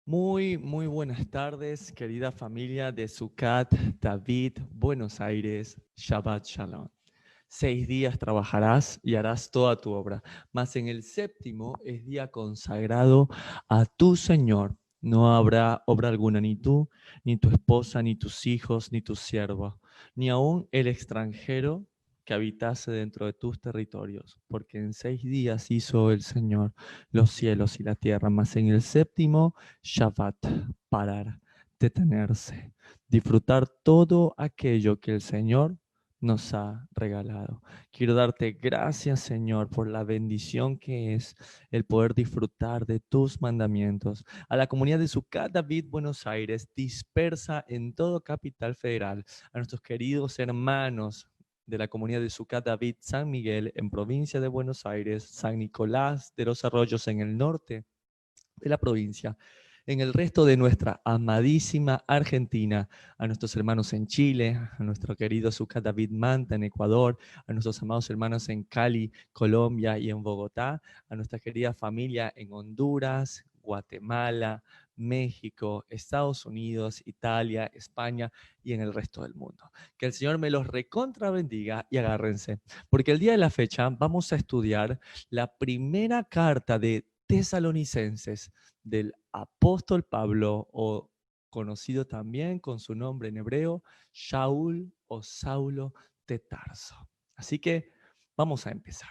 Muy buenas tardes, querida familia de Sucat, David, Buenos Aires, Shabbat Shalom. 6 días trabajarás y harás toda tu obra, mas en el séptimo es día consagrado a tu Señor. No habrá obra alguna, ni tú, ni tu esposa, ni tus hijos, ni tus siervos, ni aun el extranjero que habitase dentro de tus territorios, porque en 6 días hizo el Señor los cielos y la tierra, mas en el séptimo, Shabbat, parar, detenerse, disfrutar todo aquello que el Señor nos ha regalado. Quiero darte gracias, Señor, por la bendición que es el poder disfrutar de tus mandamientos. A la comunidad de Sucat David Buenos Aires, dispersa en todo Capital Federal, a nuestros queridos hermanos de la comunidad de Sucat David San Miguel en provincia de Buenos Aires, San Nicolás de los Arroyos en el norte de la provincia, en el resto de nuestra amadísima Argentina, a nuestros hermanos en Chile, a nuestro querido Sucat David Manta en Ecuador, a nuestros amados hermanos en Cali, Colombia y en Bogotá, a nuestra querida familia en Honduras, Guatemala, México, Estados Unidos, Italia, España y en el resto del mundo. Que el Señor me los recontra bendiga y agárrense, porque el día de la fecha vamos a estudiar la primera carta de Tesalonicenses del apóstol Pablo, o conocido también con su nombre en hebreo, Shaul o Saulo de Tarso. Así que vamos a empezar.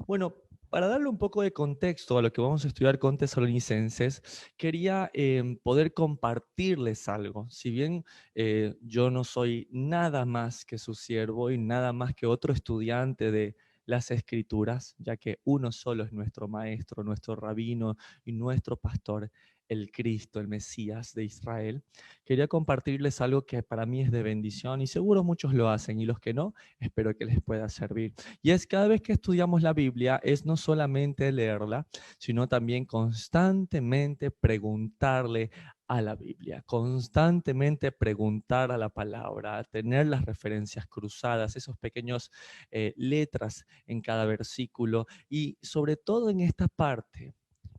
Bueno, para darle un poco de contexto a lo que vamos a estudiar con Tesalonicenses, quería poder compartirles algo. Si bien yo no soy nada más que su siervo y nada más que otro estudiante de las escrituras, ya que uno solo es nuestro maestro, nuestro rabino y nuestro pastor, el Cristo, el Mesías de Israel, quería compartirles algo que para mí es de bendición y seguro muchos lo hacen y los que no, espero que les pueda servir. Y es cada vez que estudiamos la Biblia, es no solamente leerla, sino también constantemente preguntarle a la Biblia, constantemente preguntar a la palabra, tener las referencias cruzadas, esos pequeños letras en cada versículo y sobre todo en esta parte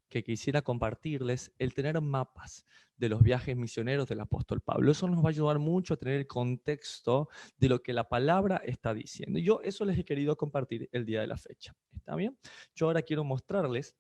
que quisiera compartirles, el tener mapas de los viajes misioneros del apóstol Pablo. Eso nos va a ayudar mucho a tener el contexto de lo que la palabra está diciendo. Y yo eso les he querido compartir el día de la fecha. ¿Está bien? Yo ahora quiero mostrarles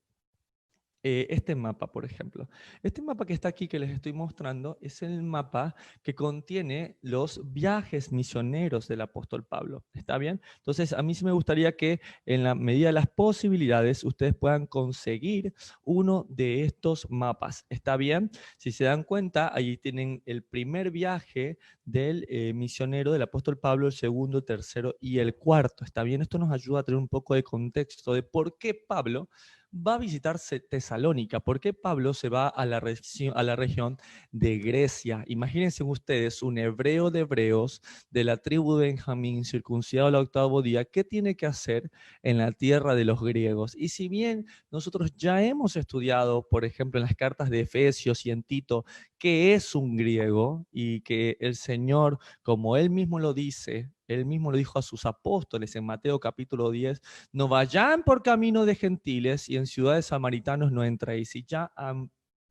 este mapa, por ejemplo. Este mapa que está aquí que les estoy mostrando es el mapa que contiene los viajes misioneros del apóstol Pablo. ¿Está bien? Entonces, a mí sí me gustaría que en la medida de las posibilidades ustedes puedan conseguir uno de estos mapas. ¿Está bien? Si se dan cuenta, ahí tienen el primer viaje del misionero del apóstol Pablo, el segundo, tercero y el cuarto. ¿Está bien? Esto nos ayuda a tener un poco de contexto de por qué Pablo va a visitar Tesalónica. ¿Por qué Pablo se va a la región de Grecia? Imagínense ustedes un hebreo de hebreos de la tribu de Benjamín, circuncidado al octavo día, ¿qué tiene que hacer en la tierra de los griegos? Y si bien nosotros ya hemos estudiado, por ejemplo, en las cartas de Efesios y en Tito, qué es un griego y que el Señor, como él mismo lo dice, él mismo lo dijo a sus apóstoles en Mateo capítulo 10, no vayan por camino de gentiles y en ciudades samaritanos no entréis. Y ya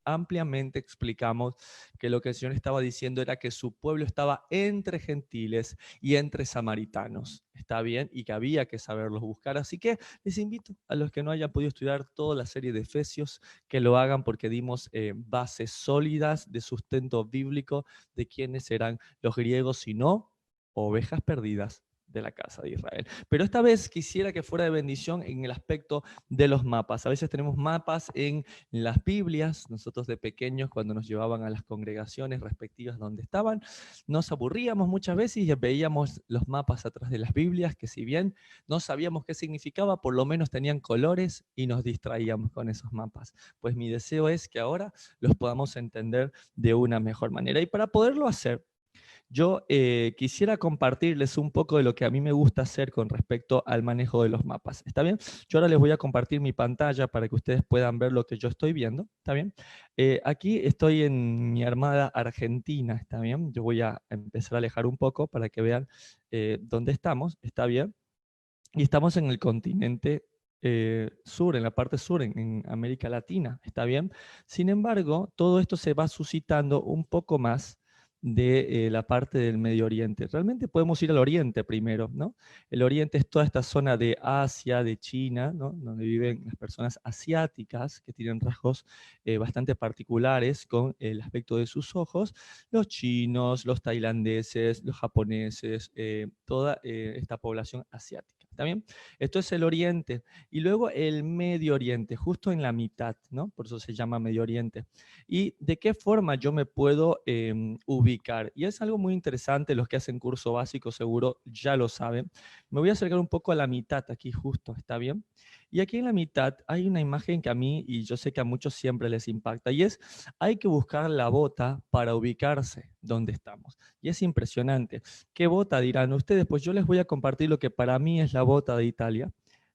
ampliamente explicamos que lo que el Señor estaba diciendo era que su pueblo estaba entre gentiles y entre samaritanos. ¿Está bien? Y que había que saberlos buscar. Así que les invito a los que no hayan podido estudiar toda la serie de Efesios que lo hagan porque dimos bases sólidas de sustento bíblico de quiénes eran los griegos, si no, ovejas perdidas de la casa de Israel. Pero esta vez quisiera que fuera de bendición en el aspecto de los mapas. A veces tenemos mapas en las Biblias. Nosotros de pequeños, cuando nos llevaban a las congregaciones respectivas donde estaban, nos aburríamos muchas veces y veíamos los mapas atrás de las Biblias, que si bien no sabíamos qué significaba, por lo menos tenían colores y nos distraíamos con esos mapas. Pues mi deseo es que ahora los podamos entender de una mejor manera. Y para poderlo hacer, yo quisiera compartirles un poco de lo que a mí me gusta hacer con respecto al manejo de los mapas. ¿Está bien? Yo ahora les voy a compartir mi pantalla para que ustedes puedan ver lo que yo estoy viendo. ¿Está bien? Aquí estoy en mi armada Argentina. ¿Está bien? Yo voy a empezar a alejar un poco para que vean dónde estamos. ¿Está bien? Y estamos en el continente sur, en la parte sur, en América Latina, ¿está bien? Sin embargo, todo esto se va suscitando un poco más de la parte del Medio Oriente. Realmente podemos ir al Oriente primero, ¿no? El Oriente es toda esta zona de Asia, de China, ¿no? Donde viven las personas asiáticas que tienen rasgos bastante particulares con el aspecto de sus ojos, los chinos, los tailandeses, los japoneses, toda esta población asiática, ¿está bien? Esto es el Oriente. Y luego el Medio Oriente, justo en la mitad, ¿no? Por eso se llama Medio Oriente. ¿Y de qué forma yo me puedo ubicar? Y es algo muy interesante, los que hacen curso básico seguro ya lo saben. Me voy a acercar un poco a la mitad aquí justo, ¿está bien? Y aquí en la mitad hay una imagen que a mí, y yo sé que a muchos siempre les impacta, y es, hay que buscar la bota para ubicarse donde estamos. Y es impresionante. ¿Qué bota dirán ustedes? Pues yo les voy a compartir lo que para mí es la bota de Italia,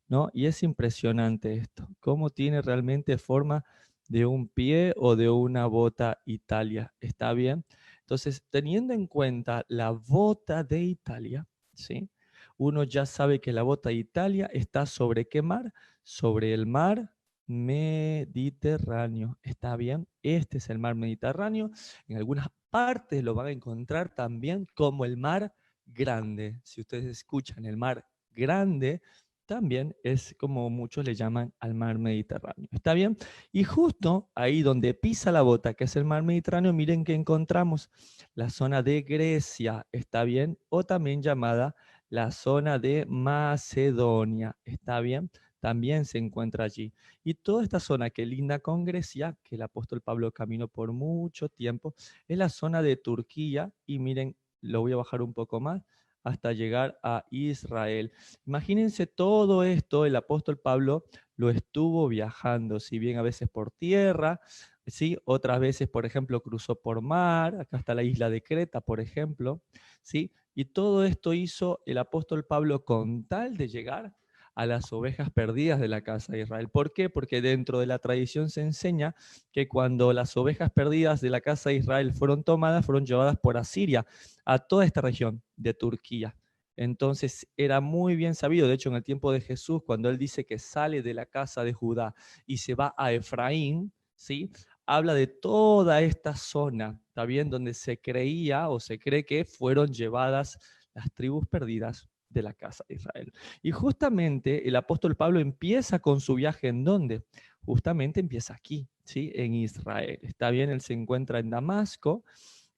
¿no? Y es impresionante esto, cómo tiene realmente forma de un pie o de una bota Italia, ¿está bien? Entonces, teniendo en cuenta la bota de Italia, ¿sí? Uno ya sabe que la bota de Italia está sobre ¿qué mar? Sobre el mar Mediterráneo, ¿está bien? Este es el mar Mediterráneo. En algunas partes lo van a encontrar también como el mar Grande. Si ustedes escuchan el mar Grande, también es como muchos le llaman al mar Mediterráneo. ¿Está bien? Y justo ahí donde pisa la bota, que es el mar Mediterráneo, miren que encontramos la zona de Grecia, ¿está bien? O también llamada la zona de Macedonia, ¿está bien? También se encuentra allí. Y toda esta zona que linda con Grecia, que el apóstol Pablo caminó por mucho tiempo, es la zona de Turquía. Y miren, lo voy a bajar un poco más hasta llegar a Israel. Imagínense todo esto, el apóstol Pablo lo estuvo viajando, si bien a veces por tierra, ¿sí? Otras veces, por ejemplo, cruzó por mar, acá está la isla de Creta, por ejemplo, ¿sí? Y todo esto hizo el apóstol Pablo con tal de llegar a las ovejas perdidas de la casa de Israel. ¿Por qué? Porque dentro de la tradición se enseña que cuando las ovejas perdidas de la casa de Israel fueron tomadas, fueron llevadas por Asiria a toda esta región de Turquía. Entonces era muy bien sabido, de hecho en el tiempo de Jesús, cuando él dice que sale de la casa de Judá y se va a Efraín, ¿sí? Habla de toda esta zona, ¿está bien? Donde se creía o se cree que fueron llevadas las tribus perdidas de la casa de Israel. Y justamente el apóstol Pablo empieza con su viaje ¿en dónde? Justamente empieza aquí, ¿sí? En Israel. Está bien, él se encuentra en Damasco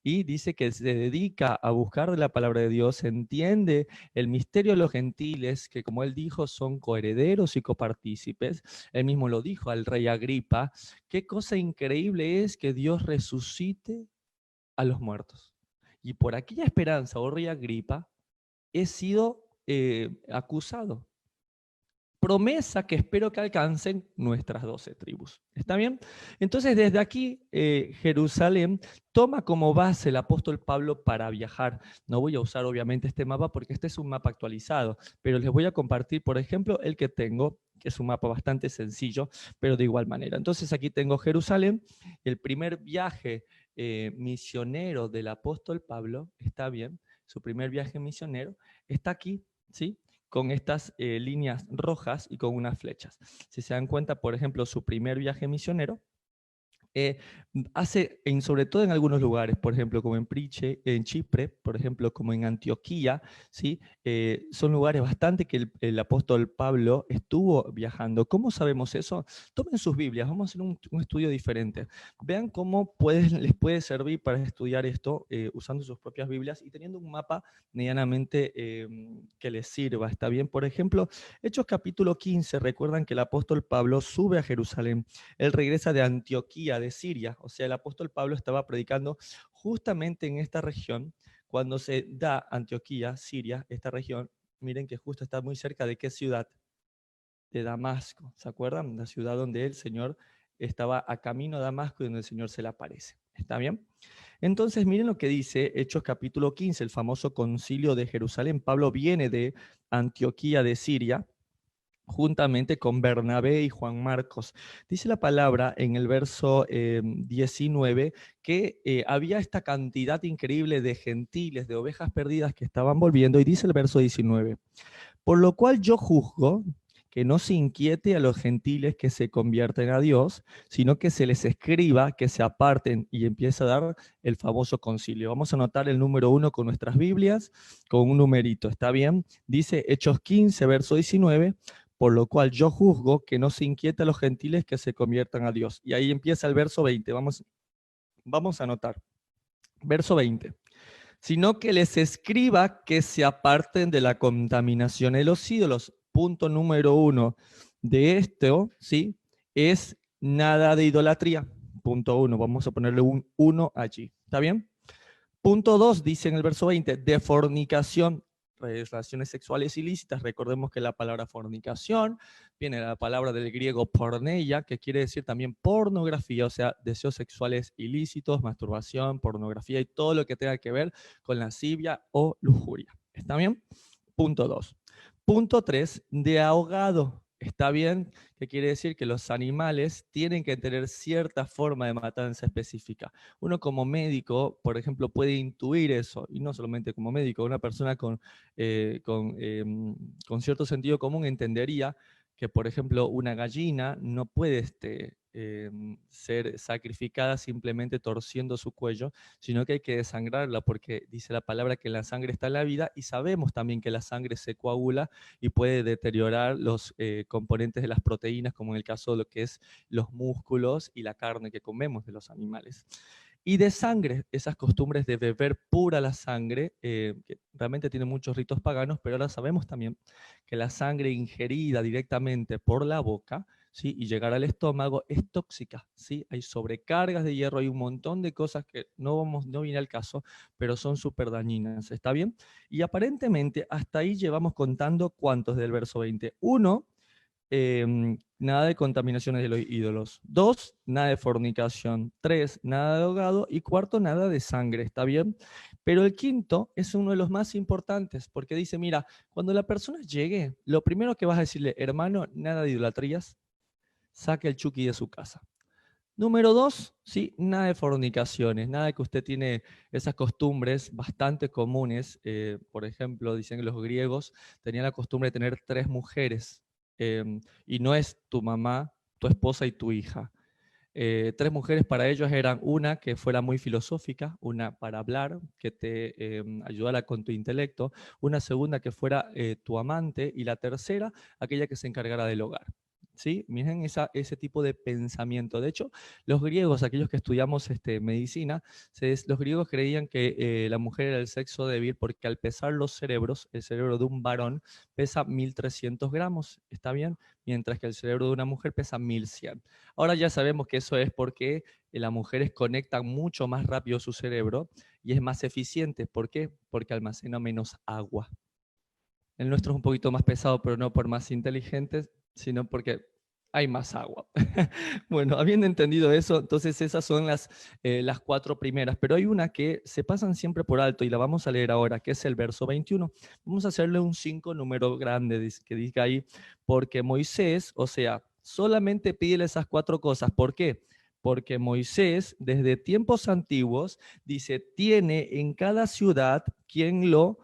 y dice que se dedica a buscar de la palabra de Dios, entiende el misterio de los gentiles, que como él dijo, son coherederos y copartícipes. Él mismo lo dijo al rey Agripa. Qué cosa increíble es que Dios resucite a los muertos. Y por aquella esperanza, oh rey Agripa, he sido acusado. Promesa que espero que alcancen nuestras 12 tribus. ¿Está bien? Entonces, desde aquí, Jerusalén toma como base el apóstol Pablo para viajar. No voy a usar, obviamente, este mapa porque este es un mapa actualizado, pero les voy a compartir, por ejemplo, el que tengo, que es un mapa bastante sencillo, pero de igual manera. Entonces, aquí tengo Jerusalén. El primer viaje misionero del apóstol Pablo, ¿está bien? Su primer viaje misionero está aquí, ¿sí? Con estas líneas rojas y con unas flechas. Si se dan cuenta, por ejemplo, su primer viaje misionero hace, sobre todo en algunos lugares, por ejemplo, como en Chipre, por ejemplo, como en Antioquía, ¿sí? Son lugares bastante que el apóstol Pablo estuvo viajando. ¿Cómo sabemos eso? Tomen sus Biblias, vamos a hacer un estudio diferente. Vean cómo les puede servir para estudiar esto usando sus propias Biblias y teniendo un mapa medianamente que les sirva. ¿Está bien? Por ejemplo, Hechos capítulo 15, recuerdan que el apóstol Pablo sube a Jerusalén. Él regresa de Antioquía, de Siria. O sea, el apóstol Pablo estaba predicando justamente en esta región. Cuando se da Antioquía, Siria, esta región, miren que justo está muy cerca de qué ciudad, de Damasco. ¿Se acuerdan? La ciudad donde el Señor estaba a camino a Damasco y donde el Señor se le aparece. ¿Está bien? Entonces, miren lo que dice Hechos capítulo 15, el famoso concilio de Jerusalén. Pablo viene de Antioquía de Siria, juntamente con Bernabé y Juan Marcos. Dice la palabra en el verso 19 que había esta cantidad increíble de gentiles, de ovejas perdidas que estaban volviendo, y dice el verso 19, por lo cual yo juzgo que no se inquiete a los gentiles que se convierten a Dios, sino que se les escriba que se aparten, y empieza a dar el famoso concilio. Vamos a anotar el número 1 con nuestras Biblias, con un numerito, ¿está bien? Dice Hechos 15, verso 19, por lo cual yo juzgo que no se inquieta a los gentiles que se conviertan a Dios. Y ahí empieza el verso 20, vamos a anotar. Verso 20. Sino que les escriba que se aparten de la contaminación de los ídolos. Punto número 1 de esto, ¿sí? Es nada de idolatría. Punto 1, vamos a ponerle un 1 allí. ¿Está bien? Punto 2 dice en el verso 20, de fornicación, relaciones sexuales ilícitas. Recordemos que la palabra fornicación viene de la palabra del griego porneia, que quiere decir también pornografía, o sea, deseos sexuales ilícitos, masturbación, pornografía y todo lo que tenga que ver con lascivia o lujuria. ¿Está bien? Punto 2. Punto 3, de ahogado. ¿Está bien? Que quiere decir que los animales tienen que tener cierta forma de matanza específica. Uno como médico, por ejemplo, puede intuir eso, y no solamente como médico, una persona con cierto sentido común entendería que, por ejemplo, una gallina no puede ser sacrificada simplemente torciendo su cuello, sino que hay que desangrarla, porque dice la palabra que la sangre está en la vida, y sabemos también que la sangre se coagula y puede deteriorar los componentes de las proteínas, como en el caso de lo que es los músculos y la carne que comemos de los animales. Y de sangre, esas costumbres de beber pura la sangre, que realmente tiene muchos ritos paganos, pero ahora sabemos también que la sangre ingerida directamente por la boca, ¿sí? Y llegar al estómago es tóxica, ¿sí? Hay sobrecargas de hierro, hay un montón de cosas que no viene al caso, pero son súper dañinas, ¿está bien? Y aparentemente hasta ahí llevamos contando cuántos del verso 20. 1, nada de contaminaciones de los ídolos. 2, nada de fornicación. 3, nada de ahogado. Y 4, nada de sangre, ¿está bien? Pero el quinto es uno de los más importantes, porque dice, mira, cuando la persona llegue, lo primero que vas a decirle, hermano, nada de idolatrías, saque el chuki de su casa. Número 2, sí, nada de fornicaciones, nada de que usted tiene esas costumbres bastante comunes. Por ejemplo, dicen que los griegos tenían la costumbre de tener 3 mujeres, y no es tu mamá, tu esposa y tu hija. 3 mujeres para ellos eran una que fuera muy filosófica, una para hablar, que te ayudara con tu intelecto, una segunda que fuera tu amante, y la tercera, aquella que se encargara del hogar. ¿Sí? Miren ese tipo de pensamiento. De hecho, los griegos, aquellos que estudiamos medicina, los griegos creían que la mujer era el sexo débil, porque al pesar los cerebros, el cerebro de un varón pesa 1300 gramos, ¿está bien? Mientras que el cerebro de una mujer pesa 1100. Ahora ya sabemos que eso es porque las mujeres conectan mucho más rápido su cerebro y es más eficiente. ¿Por qué? Porque almacena menos agua. El nuestro es un poquito más pesado, pero no por más inteligentes, sino porque hay más agua. Bueno, habiendo entendido eso, entonces esas son las 4 primeras, pero hay una que se pasan siempre por alto y la vamos a leer ahora, que es el verso 21. Vamos a hacerle un 5 número grande, que diga ahí, porque Moisés, o sea, solamente pídele esas 4 cosas. ¿Por qué? Porque Moisés, desde tiempos antiguos, dice, tiene en cada ciudad quien lo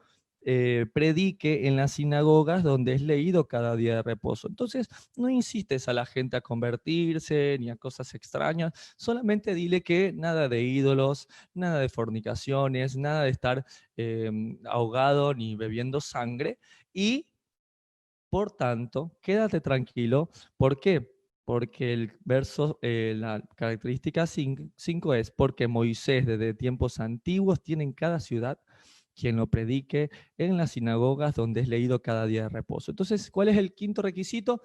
predique en las sinagogas donde es leído cada día de reposo. Entonces, no insistes a la gente a convertirse ni a cosas extrañas, solamente dile que nada de ídolos, nada de fornicaciones, nada de estar ahogado ni bebiendo sangre, y por tanto, quédate tranquilo. ¿Por qué? Porque el verso, la característica 5 es, porque Moisés desde tiempos antiguos tiene en cada ciudad quien lo predique en las sinagogas donde es leído cada día de reposo. Entonces, ¿cuál es el quinto requisito?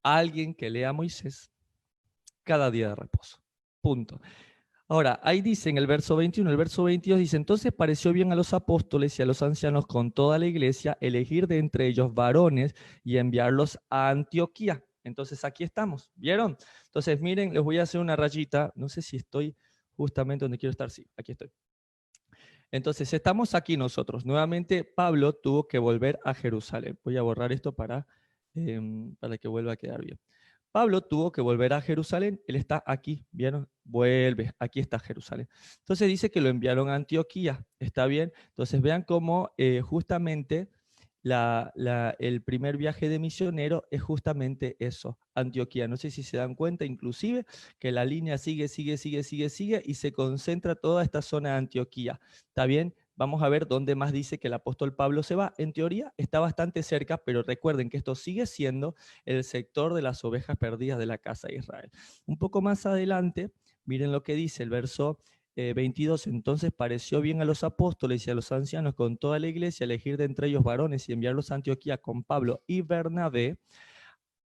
Alguien que lea a Moisés cada día de reposo. Punto. Ahora, ahí dice en el verso 21, el verso 22 dice, entonces pareció bien a los apóstoles y a los ancianos con toda la iglesia elegir de entre ellos varones y enviarlos a Antioquía. Entonces aquí estamos, ¿vieron? Entonces miren, les voy a hacer una rayita, no sé si estoy justamente donde quiero estar, sí, aquí estoy. Entonces estamos aquí nosotros. Nuevamente Pablo tuvo que volver a Jerusalén. Voy a borrar esto para que vuelva a quedar bien. Pablo tuvo que volver a Jerusalén, él está aquí, ¿vieron? Vuelve, aquí está Jerusalén. Entonces dice que lo enviaron a Antioquía, ¿está bien? Entonces vean cómo justamente el primer viaje de misionero es justamente eso, Antioquía. No sé si se dan cuenta, inclusive, que la línea sigue y se concentra toda esta zona de Antioquía. ¿Está bien? Vamos a ver dónde más dice que el apóstol Pablo se va. En teoría está bastante cerca, pero recuerden que esto sigue siendo el sector de las ovejas perdidas de la casa de Israel. Un poco más adelante, miren lo que dice el verso 22, entonces pareció bien a los apóstoles y a los ancianos con toda la iglesia elegir de entre ellos varones y enviarlos a Antioquía con Pablo y Bernabé,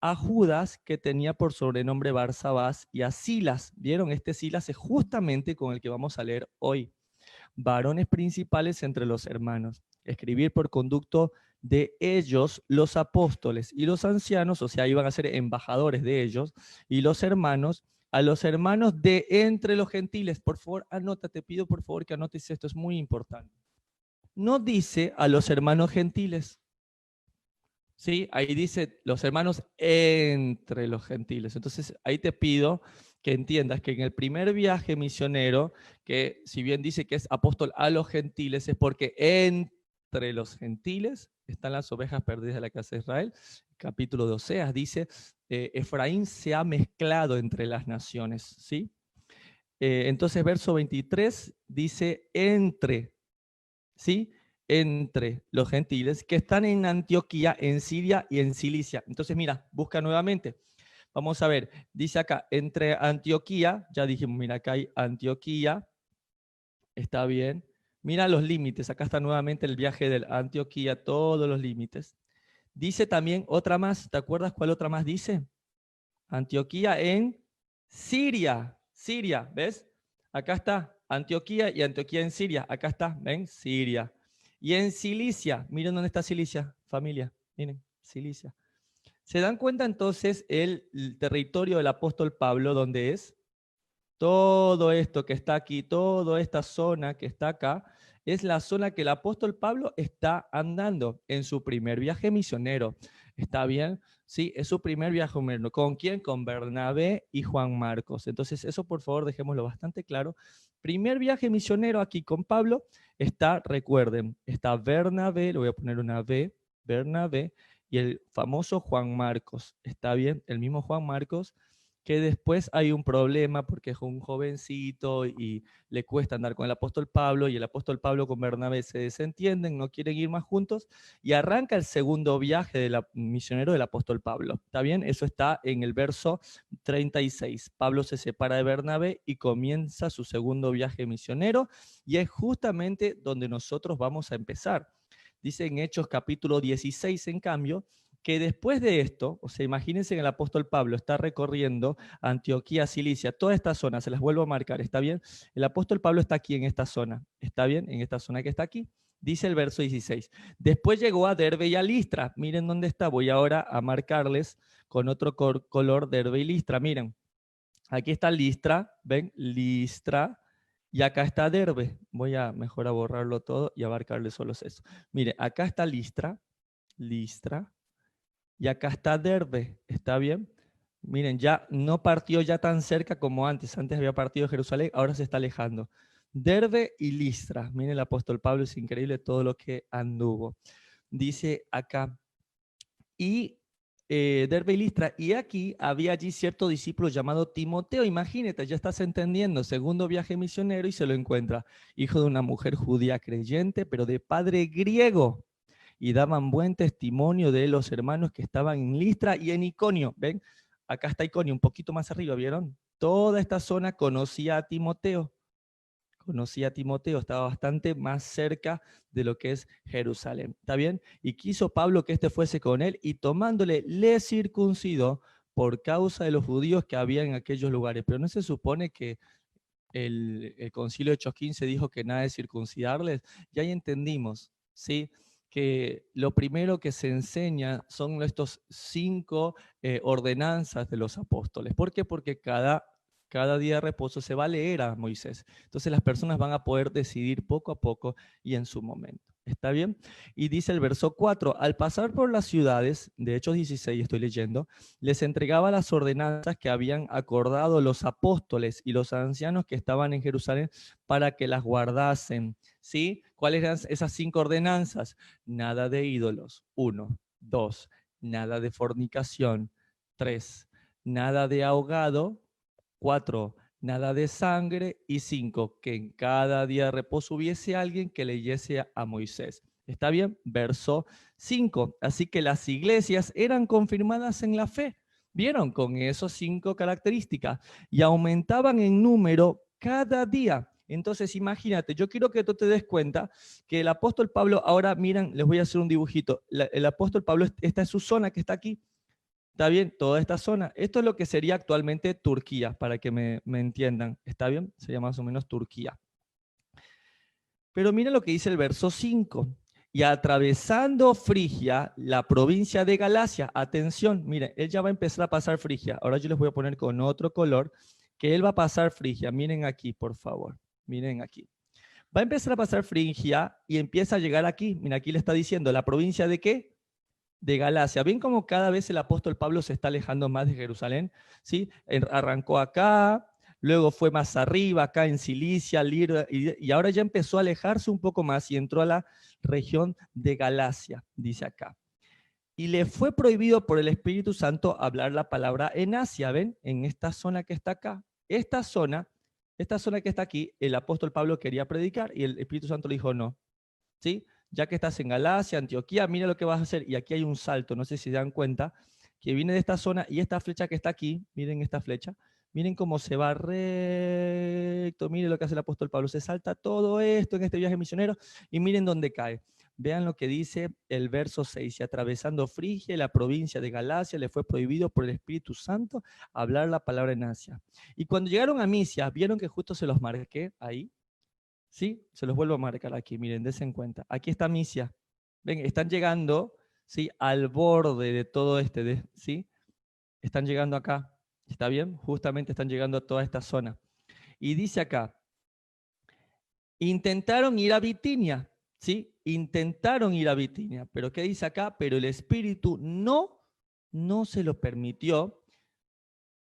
a Judas, que tenía por sobrenombre Barsabás, y a Silas. ¿Vieron? Este Silas es justamente con el que vamos a leer hoy. Varones principales entre los hermanos. Escribir por conducto de ellos los apóstoles y los ancianos, o sea, iban a ser embajadores de ellos, y los hermanos, a los hermanos de entre los gentiles. Por favor, anota, te pido por favor que anotes esto, es muy importante. No dice a los hermanos gentiles, ¿sí? Ahí dice los hermanos entre los gentiles. Entonces, ahí te pido que entiendas que en el primer viaje misionero, que si bien dice que es apóstol a los gentiles, es porque entre los gentiles están las ovejas perdidas de la casa de Israel. Capítulo de Oseas dice, Efraín se ha mezclado entre las naciones, ¿sí? Entonces, verso 23 dice entre, ¿sí? Entre los gentiles que están en Antioquía, en Siria y en Cilicia. Entonces, mira, busca nuevamente. Vamos a ver, dice acá, entre Antioquía, ya dijimos, mira, acá hay Antioquía, está bien. Mira los límites, acá está nuevamente el viaje de Antioquía, todos los límites. Dice también otra más, ¿te acuerdas cuál otra más dice? Antioquía en Siria, Siria, ¿ves? Acá está Antioquía y Antioquía en Siria, acá está, ¿ven? Siria. Y en Cilicia, miren dónde está Cilicia, familia, miren, Cilicia. ¿Se dan cuenta entonces el territorio del apóstol Pablo dónde es? Todo esto que está aquí, toda esta zona que está acá, es la zona que el apóstol Pablo está andando en su primer viaje misionero. ¿Está bien? Sí, es su primer viaje misionero. ¿Con quién? Con Bernabé y Juan Marcos. Entonces, eso por favor dejémoslo bastante claro. Primer viaje misionero aquí con Pablo está, recuerden, está Bernabé, le voy a poner una B, Bernabé, y el famoso Juan Marcos. ¿Está bien? El mismo Juan Marcos, que después hay un problema porque es un jovencito y le cuesta andar con el apóstol Pablo, y el apóstol Pablo con Bernabé se desentienden, no quieren ir más juntos, y arranca el segundo viaje del misionero del apóstol Pablo. ¿Está bien? Eso está en el verso 36. Pablo se separa de Bernabé y comienza su segundo viaje misionero, y es justamente donde nosotros vamos a empezar. Dice en Hechos capítulo 16, en cambio, que después de esto, o sea, imagínense que el apóstol Pablo está recorriendo Antioquía, Cilicia, toda esta zona, se las vuelvo a marcar, ¿está bien? El apóstol Pablo está aquí en esta zona, ¿está bien? En esta zona que está aquí. Dice el verso 16. Después llegó a Derbe y a Listra. Miren dónde está. Voy ahora a marcarles con otro color Derbe y Listra. Miren, aquí está Listra, ¿ven? Listra. Y acá está Derbe. Voy a mejor a borrarlo todo y a marcarles solo eso. Mire, acá está Listra, Listra. Y acá está Derbe, ¿está bien? Miren, ya no partió ya tan cerca como antes. Antes había partido de Jerusalén, ahora se está alejando. Derbe y Listra. Miren, el apóstol Pablo, es increíble todo lo que anduvo. Dice acá, y Derbe y Listra, y aquí había allí cierto discípulo llamado Timoteo. Imagínate, ya estás entendiendo, segundo viaje misionero y se lo encuentra. Hijo de una mujer judía creyente, pero de padre griego, y daban buen testimonio de los hermanos que estaban en Listra y en Iconio. ¿Ven? Acá está Iconio, un poquito más arriba, ¿vieron? Toda esta zona conocía a Timoteo. Conocía a Timoteo, estaba bastante más cerca de lo que es Jerusalén. ¿Está bien? Y quiso Pablo que éste fuese con él, y tomándole, le circuncidó por causa de los judíos que había en aquellos lugares. Pero no se supone que el concilio de Hechos 15 dijo que nada de circuncidarles. Ya ahí entendimos, ¿sí? Que lo primero que se enseña son estos 5 ordenanzas de los apóstoles. ¿Por qué? Porque cada día de reposo se va a leer a Moisés. Entonces las personas van a poder decidir poco a poco y en su momento. ¿Está bien? Y dice el verso 4, al pasar por las ciudades, de Hechos 16 estoy leyendo, les entregaba las ordenanzas que habían acordado los apóstoles y los ancianos que estaban en Jerusalén para que las guardasen. ¿Sí? ¿Cuáles eran esas 5 ordenanzas? Nada de ídolos. 1. 2. Nada de fornicación. 3. Nada de ahogado. 4. Nada de sangre. Y 5. Que en cada día de reposo hubiese alguien que leyese a Moisés. ¿Está bien? Verso 5. Así que las iglesias eran confirmadas en la fe. ¿Vieron? Con esos 5 características. Y aumentaban en número cada día. Entonces, imagínate, yo quiero que tú te des cuenta que el apóstol Pablo, ahora miren, les voy a hacer un dibujito. El apóstol Pablo, esta es su zona que está aquí. ¿Está bien? Toda esta zona. Esto es lo que sería actualmente Turquía, para que me entiendan. ¿Está bien? Sería más o menos Turquía. Pero miren lo que dice el verso 5. Y atravesando Frigia, la provincia de Galacia, atención, miren, él ya va a empezar a pasar Frigia. Ahora yo les voy a poner con otro color, que él va a pasar Frigia. Miren aquí, por favor. Miren aquí. Va a empezar a pasar Frigia y empieza a llegar aquí. Mira, aquí le está diciendo, ¿la provincia de qué? De Galacia. ¿Ven cómo cada vez el apóstol Pablo se está alejando más de Jerusalén? ¿Sí? Arrancó acá, luego fue más arriba, acá en Cilicia, Lira, y ahora ya empezó a alejarse un poco más y entró a la región de Galacia, dice acá. Y le fue prohibido por el Espíritu Santo hablar la palabra en Asia, ¿ven? En esta zona que está acá. Esta zona que está aquí, el apóstol Pablo quería predicar y el Espíritu Santo le dijo no, ¿sí? Ya que estás en Galacia, Antioquía, mira lo que vas a hacer. Y aquí hay un salto, no sé si se dan cuenta, que viene de esta zona y esta flecha que está aquí, miren esta flecha, miren cómo se va recto, miren lo que hace el apóstol Pablo, se salta todo esto en este viaje misionero y miren dónde cae. Vean lo que dice el verso 6, y atravesando Frigia y la provincia de Galacia le fue prohibido por el Espíritu Santo hablar la palabra en Asia. Y cuando llegaron a Misia, vieron que justo se los marqué ahí, ¿sí? Se los vuelvo a marcar aquí, miren, dense en cuenta. Aquí está Misia. Ven, están llegando, ¿sí? Al borde de todo ¿sí? Están llegando acá. ¿Está bien? Justamente están llegando a toda esta zona. Y dice acá, intentaron ir a Bitinia, ¿sí? Intentaron ir a Bitinia, pero ¿qué dice acá? Pero el Espíritu no se lo permitió.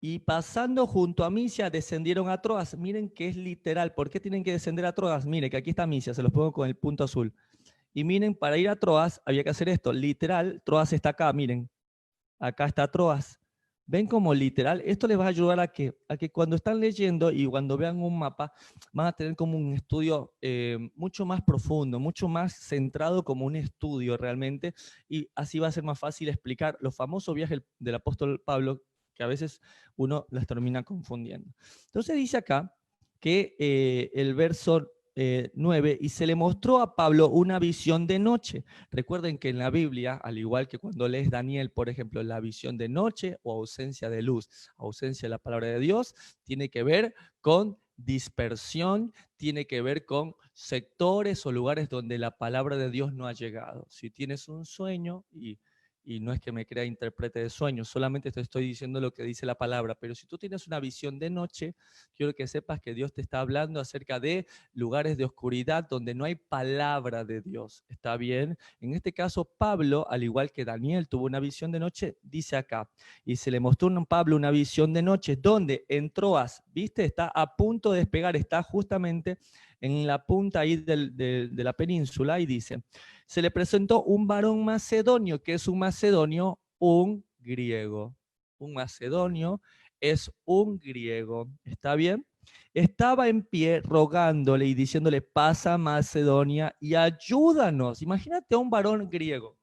Y pasando junto a Misia, descendieron a Troas. Miren que es literal. ¿Por qué tienen que descender a Troas? Miren que aquí está Misia, se los pongo con el punto azul. Y miren, para ir a Troas había que hacer esto. Literal, Troas está acá, miren. Acá está Troas. ¿Ven como literal? Esto les va a ayudar a que cuando están leyendo y cuando vean un mapa, van a tener como un estudio mucho más profundo, mucho más centrado como un estudio realmente. Y así va a ser más fácil explicar los famosos viajes del apóstol Pablo, que a veces uno las termina confundiendo. Entonces dice acá que el verso 9, y se le mostró a Pablo una visión de noche. Recuerden que en la Biblia, al igual que cuando lees Daniel, por ejemplo, la visión de noche o ausencia de luz, ausencia de la palabra de Dios, tiene que ver con dispersión, tiene que ver con sectores o lugares donde la palabra de Dios no ha llegado. Si tienes un sueño y no es que me crea intérprete de sueños, solamente te estoy diciendo lo que dice la palabra, pero si tú tienes una visión de noche, quiero que sepas que Dios te está hablando acerca de lugares de oscuridad donde no hay palabra de Dios. ¿Está bien? En este caso, Pablo, al igual que Daniel tuvo una visión de noche, dice acá, y se le mostró a Pablo una visión de noche donde en Troas, ¿viste? Está a punto de despegar, está justamente en la punta ahí de la península y dice, se le presentó un varón macedonio, que es un macedonio, un griego. Un macedonio es un griego. ¿Está bien? Estaba en pie rogándole y diciéndole, pasa Macedonia y ayúdanos. Imagínate a un varón griego.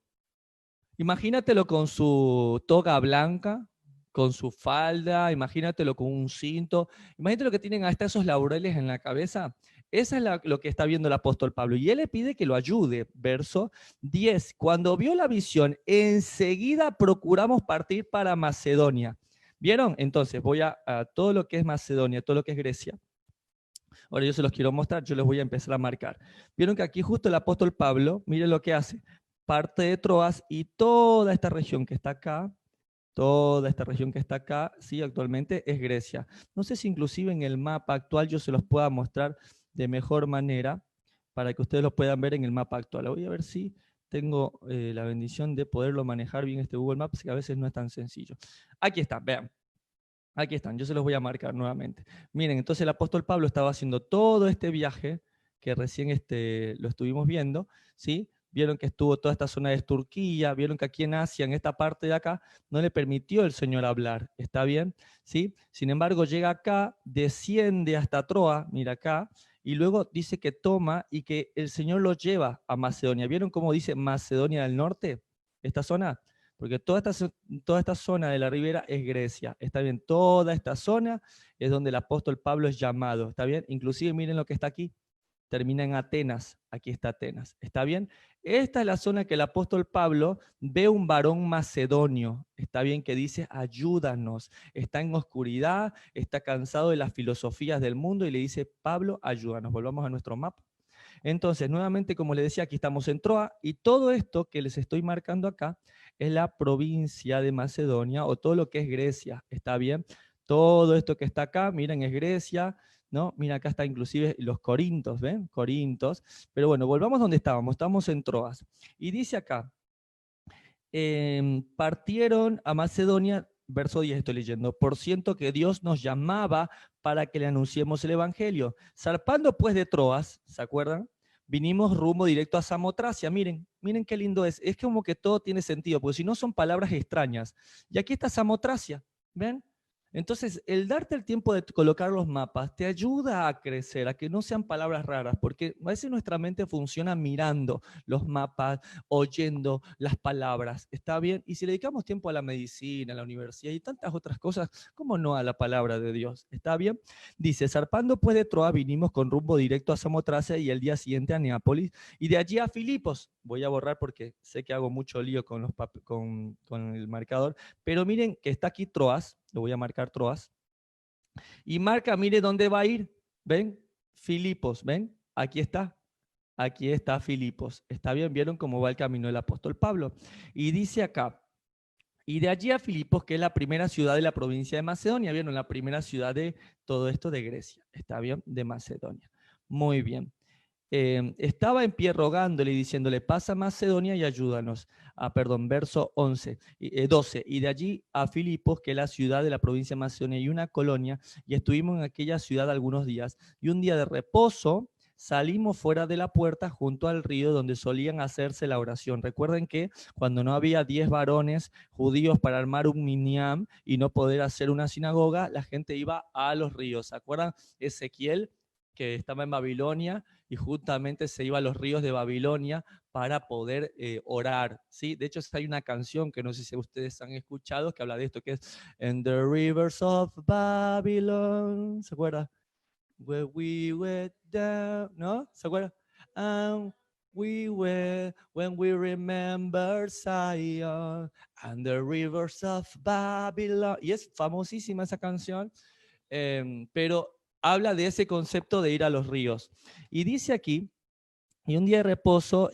Imagínatelo con su toga blanca, con su falda, imagínatelo con un cinto, imagínate lo que tienen hasta esos laureles en la cabeza. Esa es lo que está viendo el apóstol Pablo. Y él le pide que lo ayude. Verso 10. Cuando vio la visión, enseguida procuramos partir para Macedonia. ¿Vieron? Entonces voy a todo lo que es Macedonia, todo lo que es Grecia. Ahora yo se los quiero mostrar, yo les voy a empezar a marcar. Vieron que aquí justo el apóstol Pablo, miren lo que hace. Parte de Troas y toda esta región que está acá, toda esta región que está acá, sí, actualmente es Grecia. No sé si inclusive en el mapa actual yo se los pueda mostrar de mejor manera, para que ustedes lo puedan ver en el mapa actual. Voy a ver si tengo la bendición de poderlo manejar bien este Google Maps, que a veces no es tan sencillo. Aquí están, vean. Aquí están, yo se los voy a marcar nuevamente. Miren, entonces el apóstol Pablo estaba haciendo todo este viaje que recién lo estuvimos viendo, ¿sí? Vieron que estuvo toda esta zona de Turquía, vieron que aquí en Asia, en esta parte de acá, no le permitió el Señor hablar, ¿está bien? ¿Sí? Sin embargo, llega acá, desciende hasta Troa, mira acá, y luego dice que toma y que el Señor lo lleva a Macedonia. ¿Vieron cómo dice Macedonia del Norte? Esta zona. Porque toda esta zona de la ribera es Grecia, ¿está bien? Toda esta zona es donde el apóstol Pablo es llamado, ¿está bien? Inclusive miren lo que está aquí, termina en Atenas, aquí está Atenas, ¿está bien? Esta es la zona que el apóstol Pablo ve un varón macedonio, ¿está bien? Que dice, ayúdanos, está en oscuridad, está cansado de las filosofías del mundo y le dice, Pablo, ayúdanos. Volvamos a nuestro mapa. Entonces, nuevamente, como les decía, aquí estamos en Troa y todo esto que les estoy marcando acá es la provincia de Macedonia o todo lo que es Grecia, ¿está bien? Todo esto que está acá, miren, es Grecia, ¿no? Mira, acá está inclusive los Corintos, ¿ven? Corintos. Pero bueno, volvamos donde estábamos, estamos en Troas. Y dice acá, partieron a Macedonia, verso 10 estoy leyendo, por ciento que Dios nos llamaba para que le anunciemos el Evangelio. Zarpando pues de Troas, ¿se acuerdan? Vinimos rumbo directo a Samotracia. Miren, miren qué lindo es. Es como que todo tiene sentido, porque si no son palabras extrañas. Y aquí está Samotracia, ¿ven? Entonces, el darte el tiempo de colocar los mapas te ayuda a crecer, a que no sean palabras raras, porque a veces nuestra mente funciona mirando los mapas, oyendo las palabras, ¿está bien? Y si le dedicamos tiempo a la medicina, a la universidad y tantas otras cosas, ¿cómo no a la palabra de Dios? ¿Está bien? Dice, zarpando pues de Troa, vinimos con rumbo directo a Samotracia y el día siguiente a Neápolis, y de allí a Filipos. Voy a borrar porque sé que hago mucho lío con, con el marcador, pero miren que está aquí Troas, lo voy a marcar Troas, y marca, mire dónde va a ir, ¿ven? Filipos, ¿ven? Aquí está Filipos. ¿Está bien? ¿Vieron cómo va el camino del apóstol Pablo? Y dice acá, y de allí a Filipos, que es la primera ciudad de la provincia de Macedonia, ¿vieron? La primera ciudad de todo esto de Grecia, ¿está bien? De Macedonia. Muy bien. Estaba en pie rogándole y diciéndole, pasa a Macedonia y ayúdanos. Perdón, verso 12. Y de allí a Filipos, que es la ciudad de la provincia de Macedonia y una colonia, y estuvimos en aquella ciudad algunos días. Y un día de reposo salimos fuera de la puerta junto al río donde solían hacerse la oración. Recuerden que cuando no había 10 varones judíos para armar un minyan y no poder hacer una sinagoga, la gente iba a los ríos. ¿Se acuerdan? Ezequiel, que estaba en Babilonia, y justamente se iba a los ríos de Babilonia para poder orar, ¿sí? De hecho, hay una canción que no sé si ustedes han escuchado que habla de esto, que es "In the rivers of Babylon", ¿se acuerda? Where we went down, ¿no? ¿Se acuerda? And we were, when we remember Zion, and the rivers of Babylon. Y es famosísima esa canción, pero habla de ese concepto de ir a los ríos. Y dice aquí, y un día de reposo,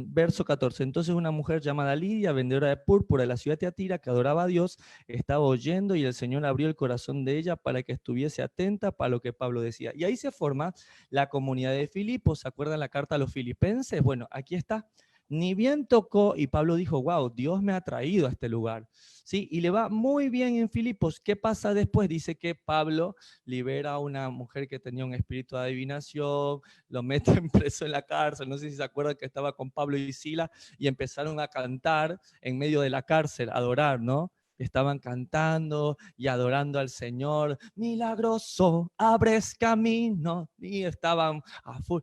verso 14, entonces una mujer llamada Lidia, vendedora de púrpura de la ciudad de Tiatira, que adoraba a Dios, estaba oyendo y el Señor abrió el corazón de ella para que estuviese atenta para lo que Pablo decía. Y ahí se forma la comunidad de Filipos. ¿Se acuerdan la carta a los filipenses? Bueno, aquí está. Ni bien tocó y Pablo dijo, wow, Dios me ha traído a este lugar. ¿Sí? Y le va muy bien en Filipos. ¿Qué pasa después? Dice que Pablo libera a una mujer que tenía un espíritu de adivinación, lo meten preso en la cárcel. No sé si se acuerdan que estaba con Pablo y Sila y empezaron a cantar en medio de la cárcel, a adorar, ¿no? Estaban cantando y adorando al Señor. Milagroso, abres camino. Y estaban a full.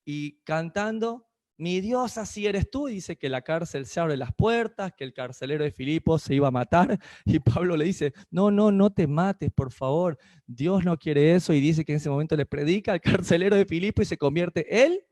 Y cantando, mi Dios, así eres tú. Y dice que la cárcel se abre las puertas, que el carcelero de Filipos se iba a matar. Y Pablo le dice, no, no, no te mates, por favor. Dios no quiere eso. Y dice que en ese momento le predica al carcelero de Filipos y se convierte él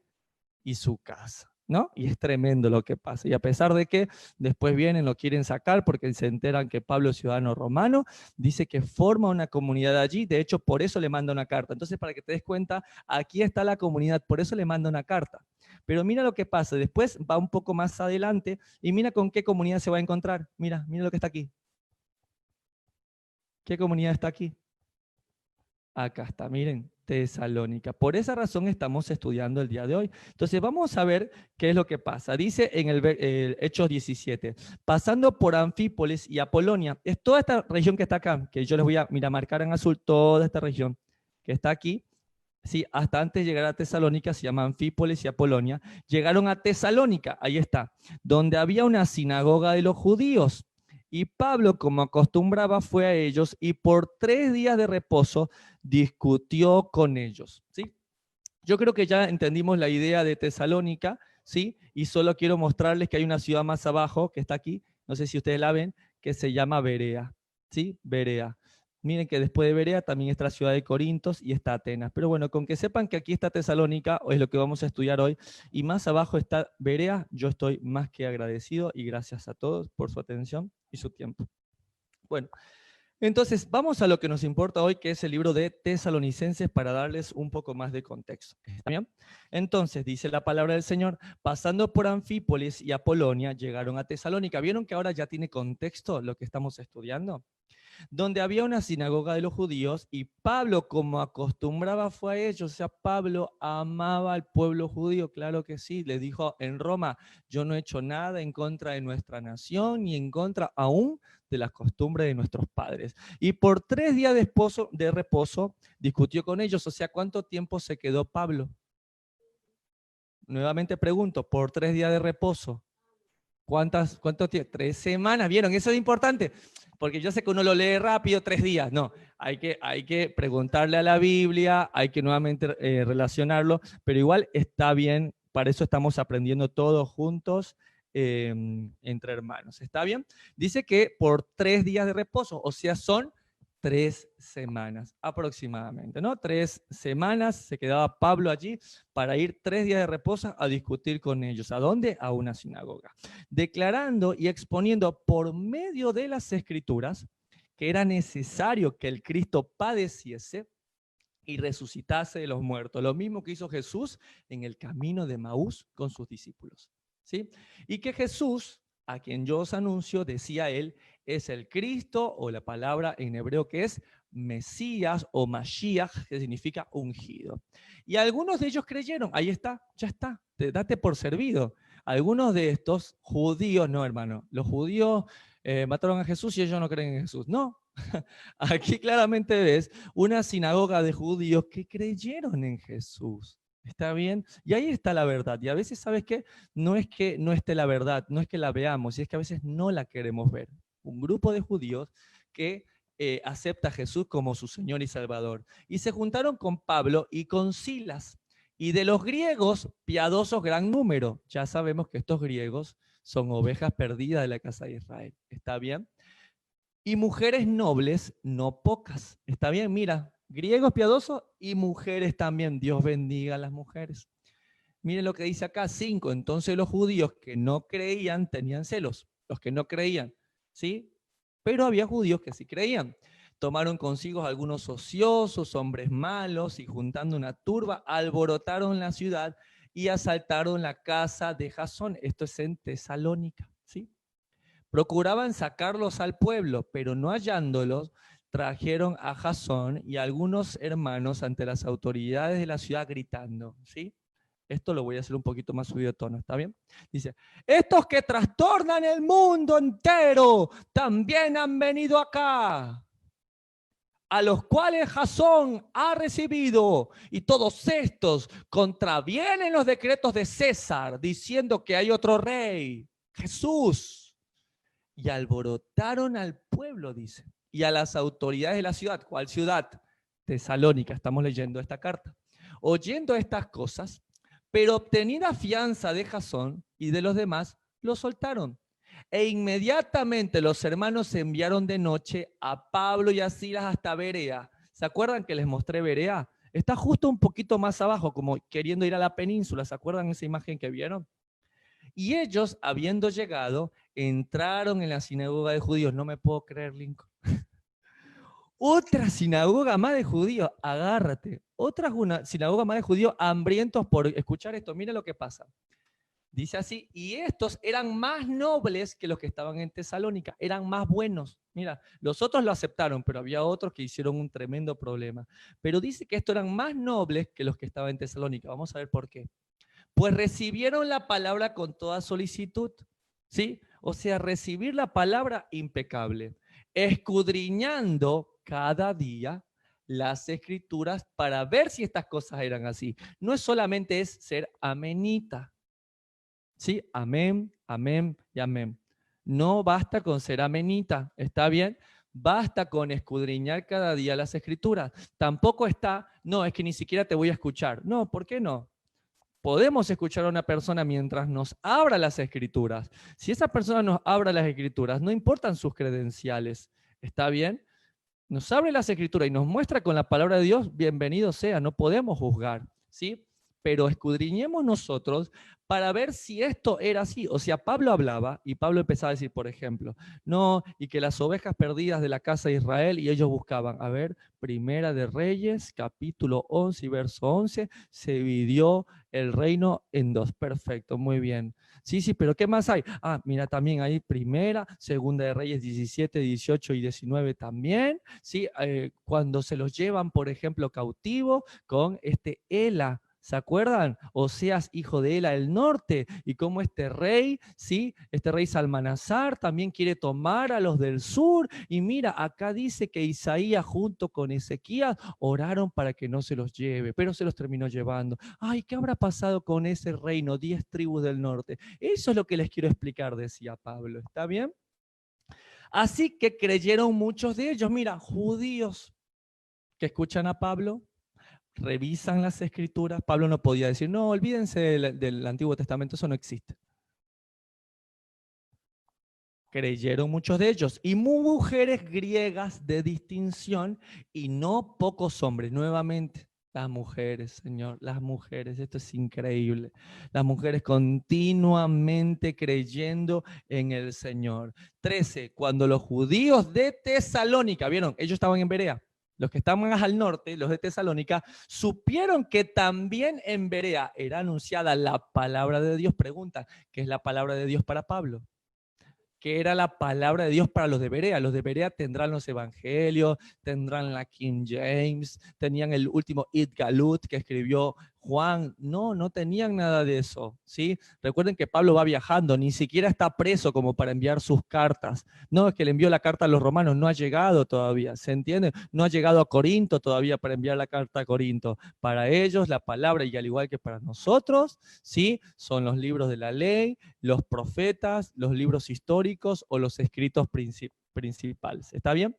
y su casa, ¿no? Y es tremendo lo que pasa. Y a pesar de que después vienen, lo quieren sacar porque se enteran que Pablo es ciudadano romano, dice que forma una comunidad allí. De hecho, por eso le manda una carta. Entonces, para que te des cuenta, aquí está la comunidad, por eso le manda una carta. Pero mira lo que pasa, después va un poco más adelante y mira con qué comunidad se va a encontrar. Mira, mira lo que está aquí. ¿Qué comunidad está aquí? Acá está, miren, Tesalónica. Por esa razón estamos estudiando el día de hoy. Entonces vamos a ver qué es lo que pasa. Dice en el Hechos 17, pasando por Anfípolis y Apolonia, es toda esta región que está acá, que yo les voy a marcar en azul, toda esta región que está aquí. Sí, hasta antes de llegar a Tesalónica, se llama Anfípolis y Apolonia, llegaron a Tesalónica, ahí está, donde había una sinagoga de los judíos. Y Pablo, como acostumbraba, fue a ellos y por 3 días de reposo discutió con ellos. ¿Sí? Yo creo que ya entendimos la idea de Tesalónica, ¿sí? Y solo quiero mostrarles que hay una ciudad más abajo, que está aquí, no sé si ustedes la ven, que se llama Berea, ¿sí? Berea. Miren que después de Berea también está la ciudad de Corintos y está Atenas. Pero bueno, con que sepan que aquí está Tesalónica, es lo que vamos a estudiar hoy, y más abajo está Berea, yo estoy más que agradecido y gracias a todos por su atención y su tiempo. Bueno, entonces vamos a lo que nos importa hoy, que es el libro de Tesalonicenses, para darles un poco más de contexto. ¿Está bien? Entonces, dice la palabra del Señor, pasando por Anfípolis y Apolonia, llegaron a Tesalónica. ¿Vieron que ahora ya tiene contexto lo que estamos estudiando? Donde había una sinagoga de los judíos y Pablo, como acostumbraba, fue a ellos. O sea, Pablo amaba al pueblo judío, claro que sí. Le dijo en Roma, yo no he hecho nada en contra de nuestra nación ni en contra aún de las costumbres de nuestros padres. Y por 3 días de reposo discutió con ellos. O sea, ¿cuánto tiempo se quedó Pablo? Nuevamente pregunto, por 3 días de reposo. ¿Cuánto tiempo? 3 semanas, ¿vieron? Eso es importante, porque yo sé que uno lo lee rápido, 3 días. No, hay que preguntarle a la Biblia, hay que nuevamente relacionarlo, pero igual está bien, para eso estamos aprendiendo todos juntos entre hermanos. ¿Está bien? Dice que por 3 días de reposo, o sea, son 3 semanas aproximadamente, ¿no? 3 semanas se quedaba Pablo allí para ir 3 días de reposo a discutir con ellos. ¿A dónde? A una sinagoga. Declarando y exponiendo por medio de las Escrituras que era necesario que el Cristo padeciese y resucitase de los muertos. Lo mismo que hizo Jesús en el camino de Maús con sus discípulos. ¿Sí? Y que Jesús, a quien yo os anuncio, decía él, es el Cristo, o la palabra en hebreo que es Mesías o Mashiach, que significa ungido. Y algunos de ellos creyeron, ahí está, ya está, date por servido. Algunos de estos judíos, no hermano, los judíos mataron a Jesús y ellos no creen en Jesús. No, aquí claramente ves una sinagoga de judíos que creyeron en Jesús. ¿Está bien? Y ahí está la verdad. Y a veces, ¿sabes qué? No es que no esté la verdad, no es que la veamos, y es que a veces no la queremos ver. Un grupo de judíos que acepta a Jesús como su Señor y Salvador. Y se juntaron con Pablo y con Silas. Y de los griegos, piadosos gran número. Ya sabemos que estos griegos son ovejas perdidas de la casa de Israel. ¿Está bien? Y mujeres nobles, no pocas. ¿Está bien? Mira, griegos piadosos y mujeres también. Dios bendiga a las mujeres. Miren lo que dice acá, 5. Entonces los judíos que no creían tenían celos. Los que no creían, ¿sí? Pero había judíos que sí creían. Tomaron consigo algunos ociosos, hombres malos, y juntando una turba, alborotaron la ciudad y asaltaron la casa de Jasón. Esto es en Tesalónica, ¿sí? Procuraban sacarlos al pueblo, pero no hallándolos, trajeron a Jasón y a algunos hermanos ante las autoridades de la ciudad gritando, ¿sí? Esto lo voy a hacer un poquito más subido de tono, ¿está bien? Dice, estos que trastornan el mundo entero también han venido acá, a los cuales Jasón ha recibido, y todos estos contravienen los decretos de César, diciendo que hay otro rey, Jesús. Y alborotaron al pueblo, dice, y a las autoridades de la ciudad. ¿Cuál ciudad? Tesalónica, estamos leyendo esta carta. Oyendo estas cosas, pero obtenida fianza de Jasón y de los demás, lo soltaron. E inmediatamente los hermanos se enviaron de noche a Pablo y a Silas hasta Berea. ¿Se acuerdan que les mostré Berea? Está justo un poquito más abajo, como queriendo ir a la península. ¿Se acuerdan esa imagen que vieron? Y ellos, habiendo llegado, entraron en la sinagoga de judíos. No me puedo creer, Lincoln. Otra sinagoga más de judíos, agárrate. Otra sinagoga más de judíos hambrientos por escuchar esto. Mira lo que pasa. Dice así, y estos eran más nobles que los que estaban en Tesalónica, eran más buenos. Mira, los otros lo aceptaron, pero había otros que hicieron un tremendo problema. Pero dice que estos eran más nobles que los que estaban en Tesalónica. Vamos a ver por qué. Pues recibieron la palabra con toda solicitud, ¿sí? O sea, recibir la palabra impecable, escudriñando cada día las escrituras para ver si estas cosas eran así. No es solamente es ser amenita, ¿sí? Amén, amén y amén. No basta con ser amenita, ¿está bien? Basta con escudriñar cada día las escrituras. Tampoco está, no, es que ni siquiera te voy a escuchar. No, ¿por qué no? Podemos escuchar a una persona mientras nos abra las escrituras. Si esa persona nos abra las escrituras, no importan sus credenciales, ¿está bien? Nos abre las escrituras y nos muestra con la palabra de Dios, bienvenido sea, no podemos juzgar, ¿sí? Pero escudriñemos nosotros para ver si esto era así. O sea, Pablo hablaba y Pablo empezaba a decir, por ejemplo, no, y que las ovejas perdidas de la casa de Israel, y ellos buscaban, a ver, Primera de Reyes, capítulo 11 y verso 11, se dividió el reino en dos. Perfecto, muy bien. Sí, sí, pero ¿qué más hay? Ah, mira, también hay Primera, Segunda de Reyes 17, 18 y 19 también. ¿Sí? Cuando se los llevan, por ejemplo, cautivo con este Ela. ¿Se acuerdan? Oseas, hijo de Ela del norte, y cómo este rey, ¿sí? Este rey Salmanasar también quiere tomar a los del sur. Y mira, acá dice que Isaías junto con Ezequías oraron para que no se los lleve, pero se los terminó llevando. Ay, ¿qué habrá pasado con ese reino? 10 tribus del norte. Eso es lo que les quiero explicar, decía Pablo. ¿Está bien? Así que creyeron muchos de ellos. Mira, judíos que escuchan a Pablo, revisan las escrituras. Pablo no podía decir, no, olvídense del Antiguo Testamento, eso no existe. Creyeron muchos de ellos. Y mujeres griegas de distinción y no pocos hombres. Nuevamente, las mujeres, Señor, las mujeres, esto es increíble. Las mujeres continuamente creyendo en el Señor. 13, cuando los judíos de Tesalónica, ¿vieron? Ellos estaban en Berea. Los que estaban más al norte, los de Tesalónica, supieron que también en Berea era anunciada la palabra de Dios. Preguntan, ¿qué es la palabra de Dios para Pablo? Que era la palabra de Dios para los de Berea. Los de Berea tendrán los evangelios, tendrán la King James, tenían el último Id Galut que escribió Juan. No, no tenían nada de eso, ¿sí? Recuerden que Pablo va viajando, ni siquiera está preso como para enviar sus cartas. No, es que le envió la carta a los romanos, no ha llegado todavía, ¿se entiende? No ha llegado a Corinto todavía para enviar la carta a Corinto. Para ellos la palabra, y al igual que para nosotros, ¿sí? Son los libros de la ley, los profetas, los libros históricos o los escritos principales. ¿Está bien?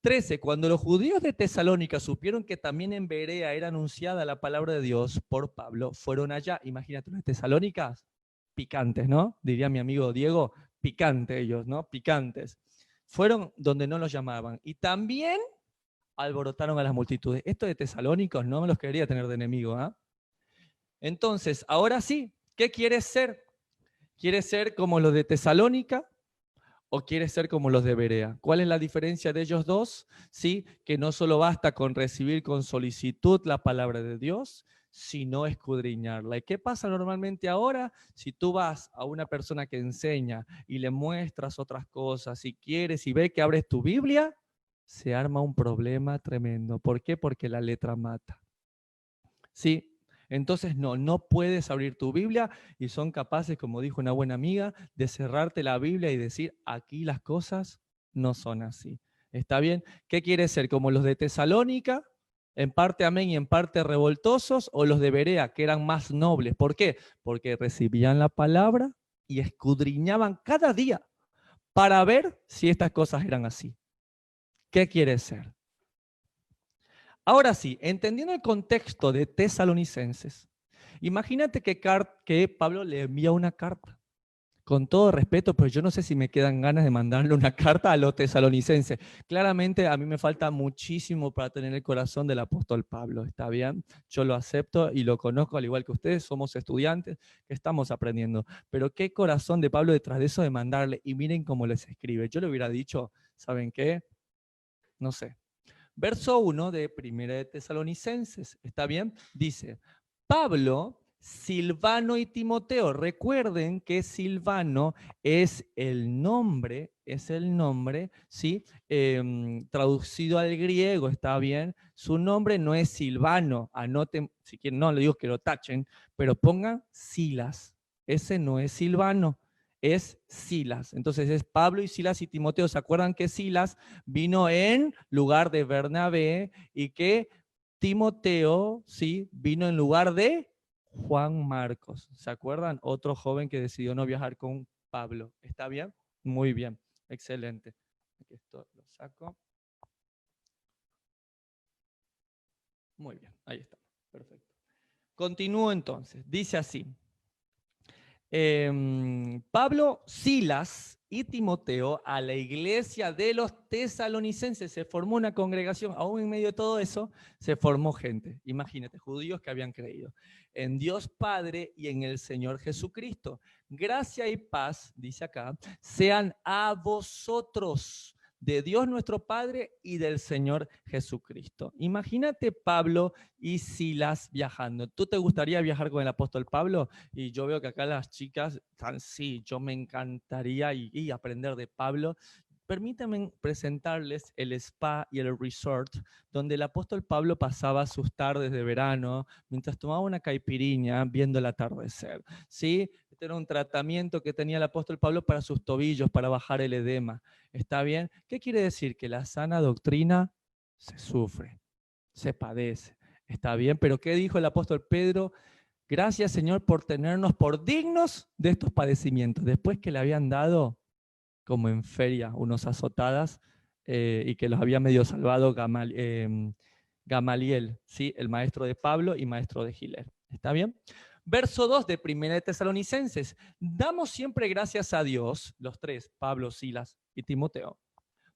13. Cuando los judíos de Tesalónica supieron que también en Berea era anunciada la palabra de Dios por Pablo, fueron allá. Imagínate, los de Tesalónica, picantes, ¿no? Diría mi amigo Diego, picante ellos, ¿no? Picantes. Fueron donde no los llamaban. Y también alborotaron a las multitudes. Esto de tesalónicos no me los quería tener de enemigo, ¿ah? Entonces, ahora sí, ¿qué quieres ser? ¿Quieres ser como los de Tesalónica o quieres ser como los de Berea? ¿Cuál es la diferencia de ellos dos? Sí, que no solo basta con recibir con solicitud la palabra de Dios, sino escudriñarla. ¿Y qué pasa normalmente ahora? Si tú vas a una persona que enseña y le muestras otras cosas, si quieres y ve que abres tu Biblia, se arma un problema tremendo. ¿Por qué? Porque la letra mata. Sí, entonces no puedes abrir tu Biblia y son capaces, como dijo una buena amiga, de cerrarte la Biblia y decir, aquí las cosas no son así. ¿Está bien? ¿Qué quiere ser? ¿Como los de Tesalónica? En parte amén y en parte revoltosos, o los de Berea, que eran más nobles. ¿Por qué? Porque recibían la palabra y escudriñaban cada día para ver si estas cosas eran así. ¿Qué quiere ser? Ahora sí, entendiendo el contexto de Tesalonicenses, imagínate que Pablo le envía una carta. Con todo respeto, pero yo no sé si me quedan ganas de mandarle una carta a los tesalonicenses. Claramente a mí me falta muchísimo para tener el corazón del apóstol Pablo, ¿está bien? Yo lo acepto y lo conozco al igual que ustedes, somos estudiantes que estamos aprendiendo. Pero qué corazón de Pablo detrás de eso de mandarle, y miren cómo les escribe. Yo le hubiera dicho, ¿saben qué? No sé. Verso 1 de Primera de Tesalonicenses, ¿está bien? Dice, Pablo, Silvano y Timoteo. Recuerden que Silvano es el nombre, ¿sí? Traducido al griego, ¿está bien? Su nombre no es Silvano, anoten, si quieren, no le digo que lo tachen, pero pongan Silas. Ese no es Silvano, es Silas. Entonces es Pablo y Silas y Timoteo. ¿Se acuerdan que Silas vino en lugar de Bernabé y que Timoteo, sí, vino en lugar de Juan Marcos? ¿Se acuerdan? Otro joven que decidió no viajar con Pablo. ¿Está bien? Muy bien, excelente. Aquí esto lo saco. Muy bien, ahí está. Perfecto. Continúo entonces. Dice así. Pablo, Silas y Timoteo a la iglesia de los tesalonicenses. Se formó una congregación, aún en medio de todo eso, se formó gente. Imagínate, judíos que habían creído en Dios Padre y en el Señor Jesucristo. Gracia y paz, dice acá, sean a vosotros, de Dios nuestro Padre y del Señor Jesucristo. Imagínate Pablo y Silas viajando. ¿Tú te gustaría viajar con el apóstol Pablo? Y yo veo que acá las chicas están, sí, yo me encantaría y aprender de Pablo. Permítanme presentarles el spa y el resort donde el apóstol Pablo pasaba sus tardes de verano mientras tomaba una caipiriña viendo el atardecer. ¿Sí? Este era un tratamiento que tenía el apóstol Pablo para sus tobillos, para bajar el edema. ¿Está bien? ¿Qué quiere decir? Que la sana doctrina se sufre, se padece. ¿Está bien? Pero ¿qué dijo el apóstol Pedro? Gracias, Señor, por tenernos por dignos de estos padecimientos. Después que le habían dado, como en feria, unos azotadas y que los había medio salvado Gamaliel, ¿sí? El maestro de Pablo y maestro de Giler. ¿Está bien? Verso 2 de 1 de Tesalonicenses. Damos siempre gracias a Dios, los tres, Pablo, Silas y Timoteo,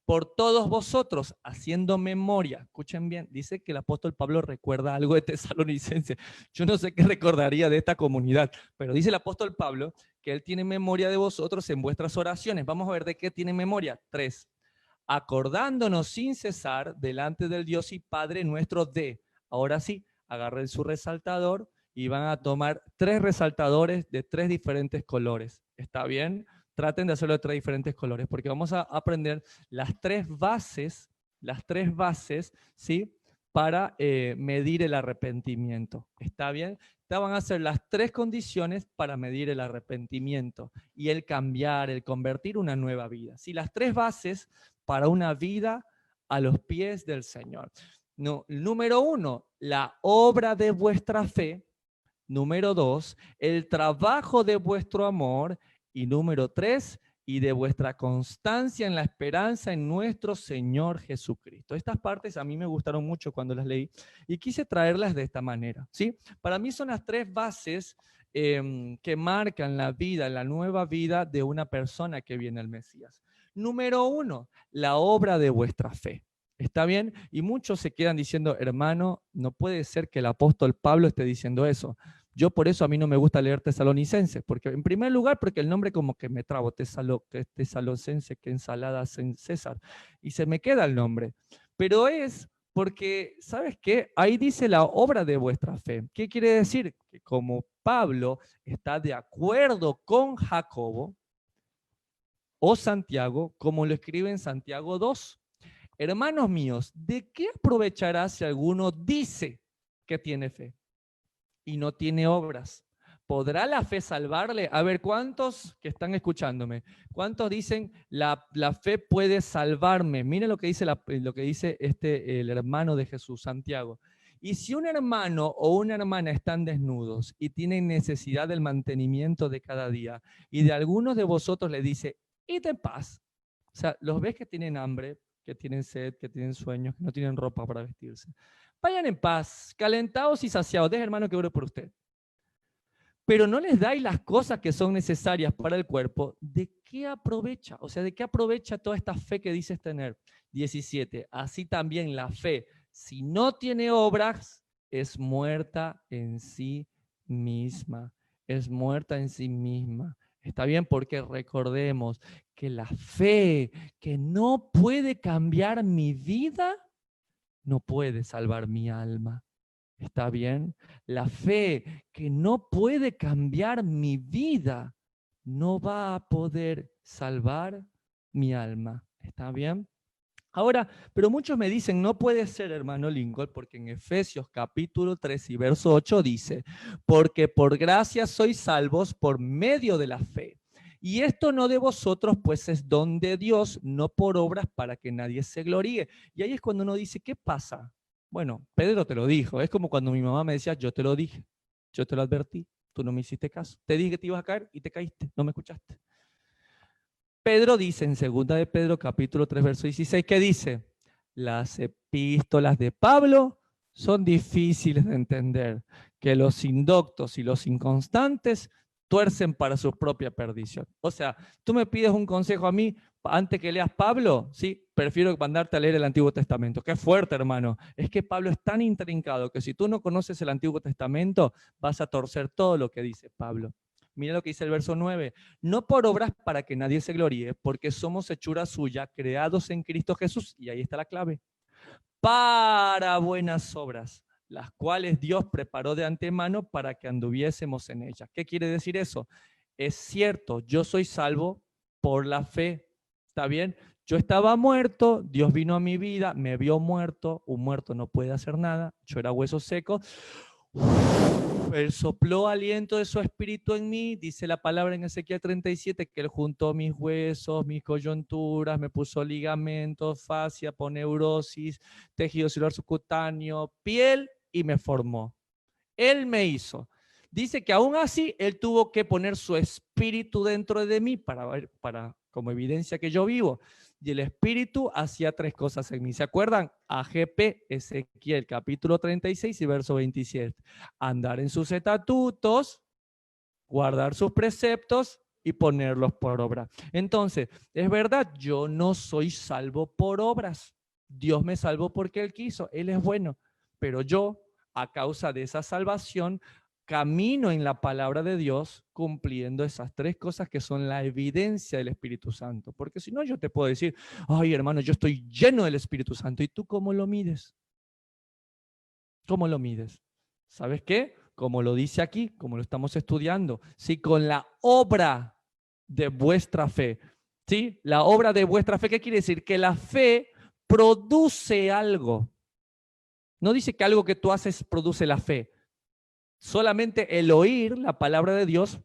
por todos vosotros, haciendo memoria. Escuchen bien, dice que el apóstol Pablo recuerda algo de Tesalonicenses. Yo no sé qué recordaría de esta comunidad, pero dice el apóstol Pablo que él tiene memoria de vosotros en vuestras oraciones. Vamos a ver de qué tiene memoria. 3. Acordándonos sin cesar delante del Dios y Padre nuestro de. Ahora sí, agarren su resaltador y van a tomar 3 resaltadores de 3 diferentes colores. ¿Está bien? Traten de hacerlo de 3 diferentes colores, porque vamos a aprender las 3 bases, ¿sí? Para medir el arrepentimiento. ¿Está bien? Estas van a ser las 3 condiciones para medir el arrepentimiento y el cambiar, el convertir una nueva vida. ¿Sí? Las 3 bases para una vida a los pies del Señor. No, número 1, la obra de vuestra fe. Número 2, el trabajo de vuestro amor. Y número 3, y de vuestra constancia en la esperanza en nuestro Señor Jesucristo. Estas partes a mí me gustaron mucho cuando las leí y quise traerlas de esta manera, ¿sí? Para mí son las 3 bases que marcan la vida, la nueva vida de una persona que viene al Mesías. Número 1, la obra de vuestra fe. ¿Está bien? Y muchos se quedan diciendo, hermano, no puede ser que el apóstol Pablo esté diciendo eso. Yo por eso a mí no me gusta leer Tesalonicenses, porque en primer lugar, porque el nombre como que me trabo, Tesalonicense, que ensalada en César, y se me queda el nombre. Pero es porque, ¿sabes qué? Ahí dice la obra de vuestra fe. ¿Qué quiere decir? Que como Pablo está de acuerdo con Jacobo o Santiago, como lo escribe en Santiago 2. Hermanos míos, ¿de qué aprovechará si alguno dice que tiene fe y no tiene obras? ¿Podrá la fe salvarle? A ver, ¿cuántos que están escuchándome? ¿Cuántos dicen la fe puede salvarme? Miren lo que dice, lo que dice el hermano de Jesús, Santiago. Y si un hermano o una hermana están desnudos y tienen necesidad del mantenimiento de cada día, y de algunos de vosotros le dice, id en paz. O sea, los ves que tienen hambre, que tienen sed, que tienen sueños, que no tienen ropa para vestirse. Vayan en paz, calentados y saciados. Deje, hermano, que ore por usted. Pero no les dais las cosas que son necesarias para el cuerpo, ¿de qué aprovecha? O sea, ¿de qué aprovecha toda esta fe que dices tener? 17. Así también la fe, si no tiene obras, es muerta en sí misma. Es muerta en sí misma. Está bien, porque recordemos que la fe que no puede cambiar mi vida, no puede salvar mi alma. ¿Está bien? La fe que no puede cambiar mi vida no va a poder salvar mi alma. ¿Está bien? Ahora, pero muchos me dicen, no puede ser, hermano Lincoln, porque en Efesios capítulo 3 y verso 8 dice, porque por gracia sois salvos por medio de la fe. Y esto no de vosotros, pues es don de Dios, no por obras para que nadie se gloríe. Y ahí es cuando uno dice, ¿qué pasa? Bueno, Pedro te lo dijo. Es como cuando mi mamá me decía, yo te lo dije, yo te lo advertí, tú no me hiciste caso. Te dije que te ibas a caer y te caíste, no me escuchaste. Pedro dice en 2 de Pedro capítulo 3 verso 16, ¿qué dice? Las epístolas de Pablo son difíciles de entender, que los indoctos y los inconstantes tuercen para su propia perdición. O sea, tú me pides un consejo a mí antes que leas Pablo, sí, prefiero mandarte a leer el Antiguo Testamento. Qué fuerte, hermano. Es que Pablo es tan intrincado que si tú no conoces el Antiguo Testamento, vas a torcer todo lo que dice Pablo. Mira lo que dice el verso 9. No por obras para que nadie se gloríe, porque somos hechura suya, creados en Cristo Jesús. Y ahí está la clave. Para buenas obras, las cuales Dios preparó de antemano para que anduviésemos en ellas. ¿Qué quiere decir eso? Es cierto, yo soy salvo por la fe. ¿Está bien? Yo estaba muerto, Dios vino a mi vida, me vio muerto, un muerto no puede hacer nada, yo era hueso seco. Él sopló aliento de su espíritu en mí, dice la palabra en Ezequiel 37, que Él juntó mis huesos, mis coyunturas, me puso ligamentos, fascia, poneurosis, tejido celular subcutáneo, piel y me formó. Él me hizo. Dice que aún así Él tuvo que poner su espíritu dentro de mí para como evidencia que yo vivo. Y el espíritu hacía 3 cosas en mí. ¿Se acuerdan? AGP, Ezequiel, capítulo 36 y verso 27. Andar en sus estatutos, guardar sus preceptos y ponerlos por obra. Entonces, es verdad, yo no soy salvo por obras. Dios me salvó porque Él quiso. Él es bueno. Pero yo, a causa de esa salvación, camino en la palabra de Dios cumpliendo esas 3 cosas que son la evidencia del Espíritu Santo. Porque si no, yo te puedo decir, ay hermano, yo estoy lleno del Espíritu Santo. ¿Y tú cómo lo mides? ¿Cómo lo mides? ¿Sabes qué? Como lo dice aquí, como lo estamos estudiando, ¿sí? Con la obra de vuestra fe. ¿Sí? La obra de vuestra fe, ¿qué quiere decir? Que la fe produce algo. No dice que algo que tú haces produce la fe. Solamente el oír la palabra de Dios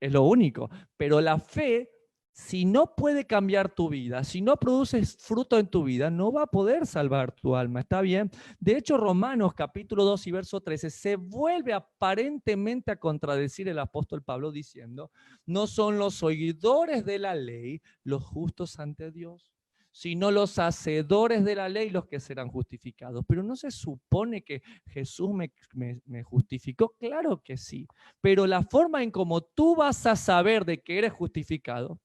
es lo único. Pero la fe, si no puede cambiar tu vida, si no produces fruto en tu vida, no va a poder salvar tu alma. ¿Está bien? De hecho, Romanos capítulo 2 y verso 13 se vuelve aparentemente a contradecir el apóstol Pablo diciendo, no son los oidores de la ley los justos ante Dios, sino los hacedores de la ley los que serán justificados. Pero no se supone que Jesús me justificó. Claro que sí. Pero la forma en cómo tú vas a saber de que eres justificado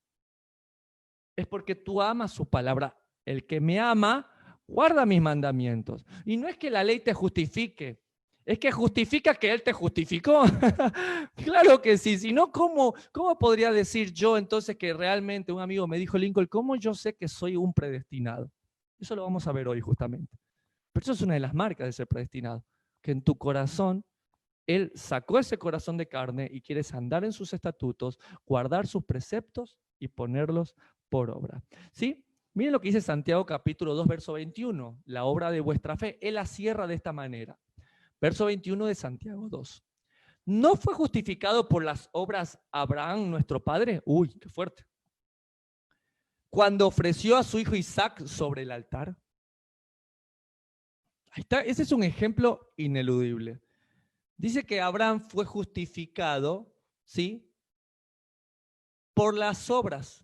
es porque tú amas su palabra. El que me ama, guarda mis mandamientos. Y no es que la ley te justifique, es que justifica que Él te justificó. Claro que sí, si no, ¿cómo podría decir yo entonces que realmente un amigo me dijo, Lincoln, ¿cómo yo sé que soy un predestinado? Eso lo vamos a ver hoy justamente. Pero eso es una de las marcas de ser predestinado, que en tu corazón Él sacó ese corazón de carne y quieres andar en sus estatutos, guardar sus preceptos y ponerlos por obra. ¿Sí? Miren lo que dice Santiago capítulo 2, verso 21, la obra de vuestra fe. Él la cierra de esta manera. Verso 21 de Santiago 2. ¿No fue justificado por las obras Abraham, nuestro padre? Uy, qué fuerte. Cuando ofreció a su hijo Isaac sobre el altar. Ahí está, ese es un ejemplo ineludible. Dice que Abraham fue justificado, ¿sí? Por las obras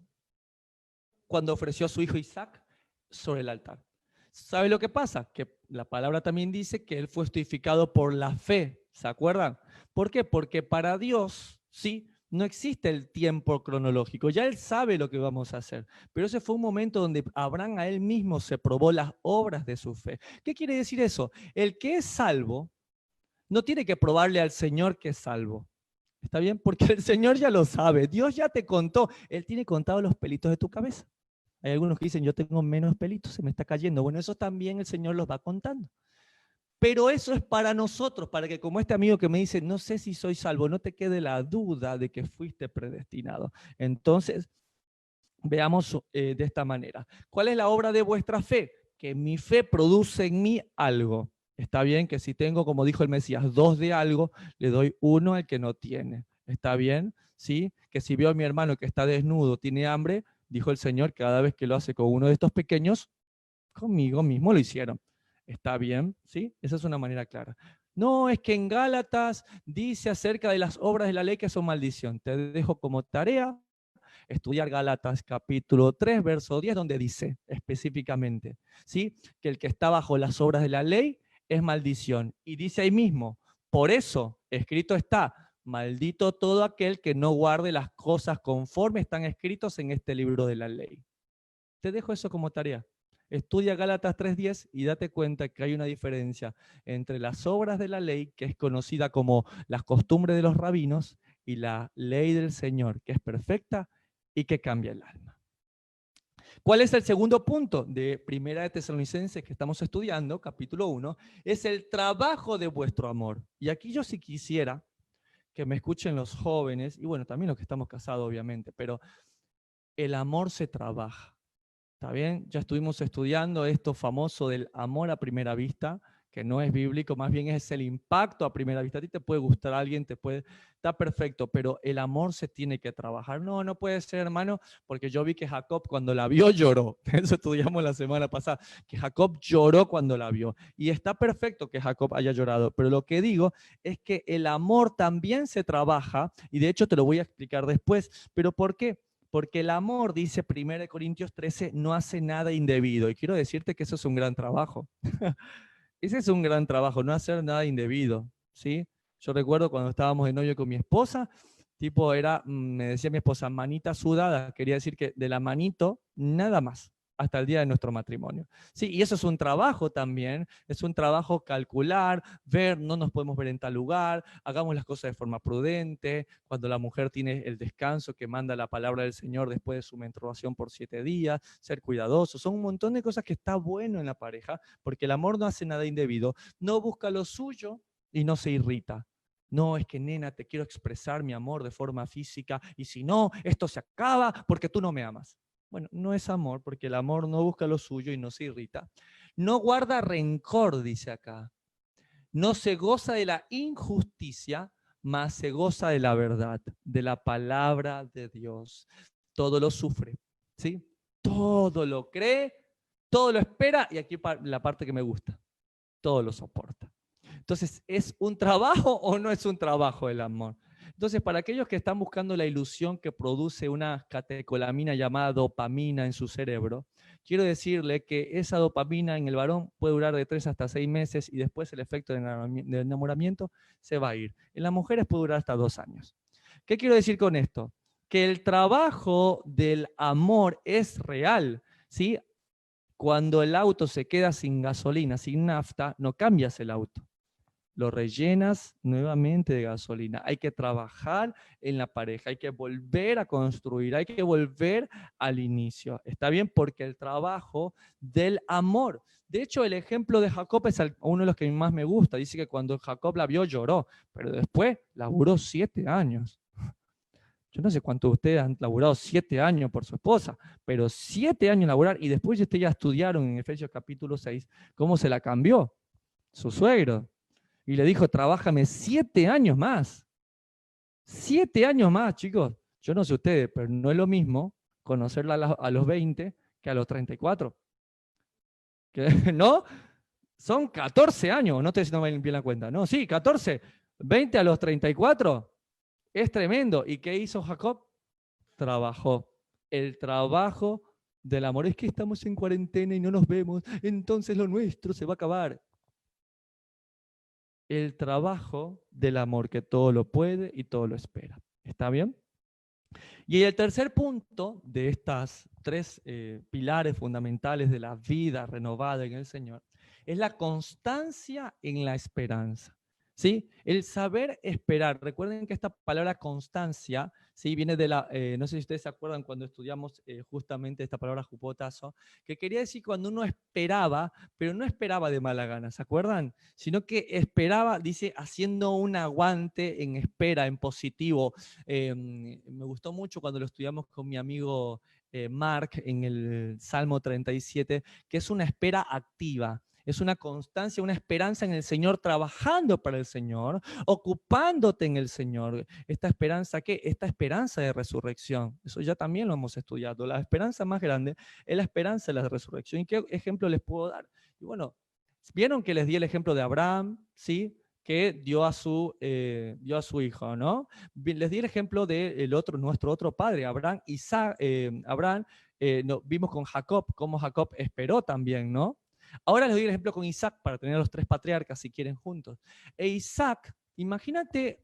cuando ofreció a su hijo Isaac sobre el altar. ¿Sabe lo que pasa? Que la palabra también dice que él fue justificado por la fe. ¿Se acuerdan? ¿Por qué? Porque para Dios, sí, no existe el tiempo cronológico. Ya Él sabe lo que vamos a hacer. Pero ese fue un momento donde Abraham a él mismo se probó las obras de su fe. ¿Qué quiere decir eso? El que es salvo no tiene que probarle al Señor que es salvo. ¿Está bien? Porque el Señor ya lo sabe. Dios ya te contó. Él tiene contado los pelitos de tu cabeza. Hay algunos que dicen, yo tengo menos pelitos, se me está cayendo. Bueno, eso también el Señor los va contando. Pero eso es para nosotros, para que como este amigo que me dice, no sé si soy salvo, no te quede la duda de que fuiste predestinado. Entonces, veamos de esta manera. ¿Cuál es la obra de vuestra fe? Que mi fe produce en mí algo. Está bien que si tengo, como dijo el Mesías, 2 de algo, le doy 1 al que no tiene. ¿Está bien? ¿Sí? Que si veo a mi hermano que está desnudo, tiene hambre, dijo el Señor, cada vez que lo hace con uno de estos pequeños, conmigo mismo lo hicieron. ¿Está bien? ¿Sí? Esa es una manera clara. No, es que en Gálatas dice acerca de las obras de la ley que son maldición. Te dejo como tarea estudiar Gálatas capítulo 3, verso 10, donde dice específicamente, ¿sí? Que el que está bajo las obras de la ley es maldición. Y dice ahí mismo, por eso escrito está, maldito todo aquel que no guarde las cosas conforme están escritos en este libro de la ley. Te dejo eso como tarea. Estudia Gálatas 3:10 y date cuenta que hay una diferencia entre las obras de la ley, que es conocida como las costumbres de los rabinos, y la ley del Señor, que es perfecta y que cambia el alma. ¿Cuál es el segundo punto de Primera de Tesalonicenses que estamos estudiando, capítulo 1? Es el trabajo de vuestro amor. Y aquí yo sí quisiera que me escuchen los jóvenes, y bueno, también los que estamos casados, obviamente, pero el amor se trabaja. ¿Está bien? Ya estuvimos estudiando esto famoso del amor a primera vista, que no es bíblico, más bien es el impacto a primera vista. A ti te puede gustar a alguien, está perfecto, pero el amor se tiene que trabajar. No, no puede ser, hermano, porque yo vi que Jacob cuando la vio lloró. Eso estudiamos la semana pasada, que Jacob lloró cuando la vio. Y está perfecto que Jacob haya llorado, pero lo que digo es que el amor también se trabaja, y de hecho te lo voy a explicar después. ¿Pero por qué? Porque el amor, dice 1 Corintios 13, no hace nada indebido. Y quiero decirte que eso es un gran trabajo. Ese es un gran trabajo, no hacer nada indebido, ¿sí? Yo recuerdo cuando estábamos de novio con mi esposa, tipo me decía mi esposa, manita sudada, quería decir que de la manito, nada más, hasta el día de nuestro matrimonio. Sí, y eso es un trabajo también, es un trabajo calcular, ver, no nos podemos ver en tal lugar, hagamos las cosas de forma prudente, cuando la mujer tiene el descanso que manda la palabra del Señor después de su menstruación por 7 días, ser cuidadosos, son un montón de cosas que está bueno en la pareja, porque el amor no hace nada indebido, no busca lo suyo y no se irrita. No, es que nena, te quiero expresar mi amor de forma física y si no, esto se acaba porque tú no me amas. Bueno, no es amor, porque el amor no busca lo suyo y no se irrita. No guarda rencor, dice acá. No se goza de la injusticia, mas se goza de la verdad, de la palabra de Dios. Todo lo sufre, ¿sí? Todo lo cree, todo lo espera, y aquí la parte que me gusta, todo lo soporta. Entonces, ¿es un trabajo o no es un trabajo el amor? Entonces, para aquellos que están buscando la ilusión que produce una catecolamina llamada dopamina en su cerebro, quiero decirle que esa dopamina en el varón puede durar de 3 hasta 6 meses y después el efecto de enamoramiento se va a ir. En las mujeres puede durar hasta 2 años. ¿Qué quiero decir con esto? Que el trabajo del amor es real, ¿sí? Cuando el auto se queda sin gasolina, sin nafta, no cambias el auto, lo rellenas nuevamente de gasolina. Hay que trabajar en la pareja, hay que volver a construir, hay que volver al inicio. ¿Está bien? Porque el trabajo del amor. De hecho, el ejemplo de Jacob es uno de los que más me gusta. Dice que cuando Jacob la vio lloró, pero después laburó 7 años. Yo no sé cuántos de ustedes han laburado 7 años por su esposa, pero 7 años laburar y después ustedes ya estudiaron en Efesios capítulo 6 cómo se la cambió su suegro. Y le dijo, trabájame 7 años más. 7 años más, chicos. Yo no sé ustedes, pero no es lo mismo conocerla a los 20 que a los 34. ¿No? Son 14 años, no estoy haciendo bien la cuenta. No, sí, 14. 20 a los 34 es tremendo. ¿Y qué hizo Jacob? Trabajó. El trabajo del amor. Es que estamos en cuarentena y no nos vemos, entonces lo nuestro se va a acabar. El trabajo del amor que todo lo puede y todo lo espera. ¿Está bien? Y el tercer punto de estas 3 pilares fundamentales de la vida renovada en el Señor es la constancia en la esperanza. ¿sí? El saber esperar. Recuerden que esta palabra constancia, ¿sí? Viene de la, no sé si ustedes se acuerdan cuando estudiamos justamente esta palabra jupotazo, que quería decir cuando uno esperaba, pero no esperaba de mala gana, ¿se acuerdan? Sino que esperaba, dice, haciendo un aguante en espera, en positivo. Me gustó mucho cuando lo estudiamos con mi amigo Mark en el Salmo 37, que es una espera activa. Es una constancia, una esperanza en el Señor, trabajando para el Señor, ocupándote en el Señor. ¿Esta esperanza qué? Esta esperanza de resurrección. Eso ya también lo hemos estudiado. La esperanza más grande es la esperanza de la resurrección. ¿Y qué ejemplo les puedo dar? Y bueno, vieron que les di el ejemplo de Abraham, ¿sí? Que dio a su hijo, ¿no? Les di el ejemplo de nuestro otro padre, Abraham, Isaac, Abraham, vimos con Jacob, cómo Jacob esperó también, ¿no? Ahora les doy el ejemplo con Isaac para tener a los tres patriarcas si quieren juntos. E Isaac, imagínate,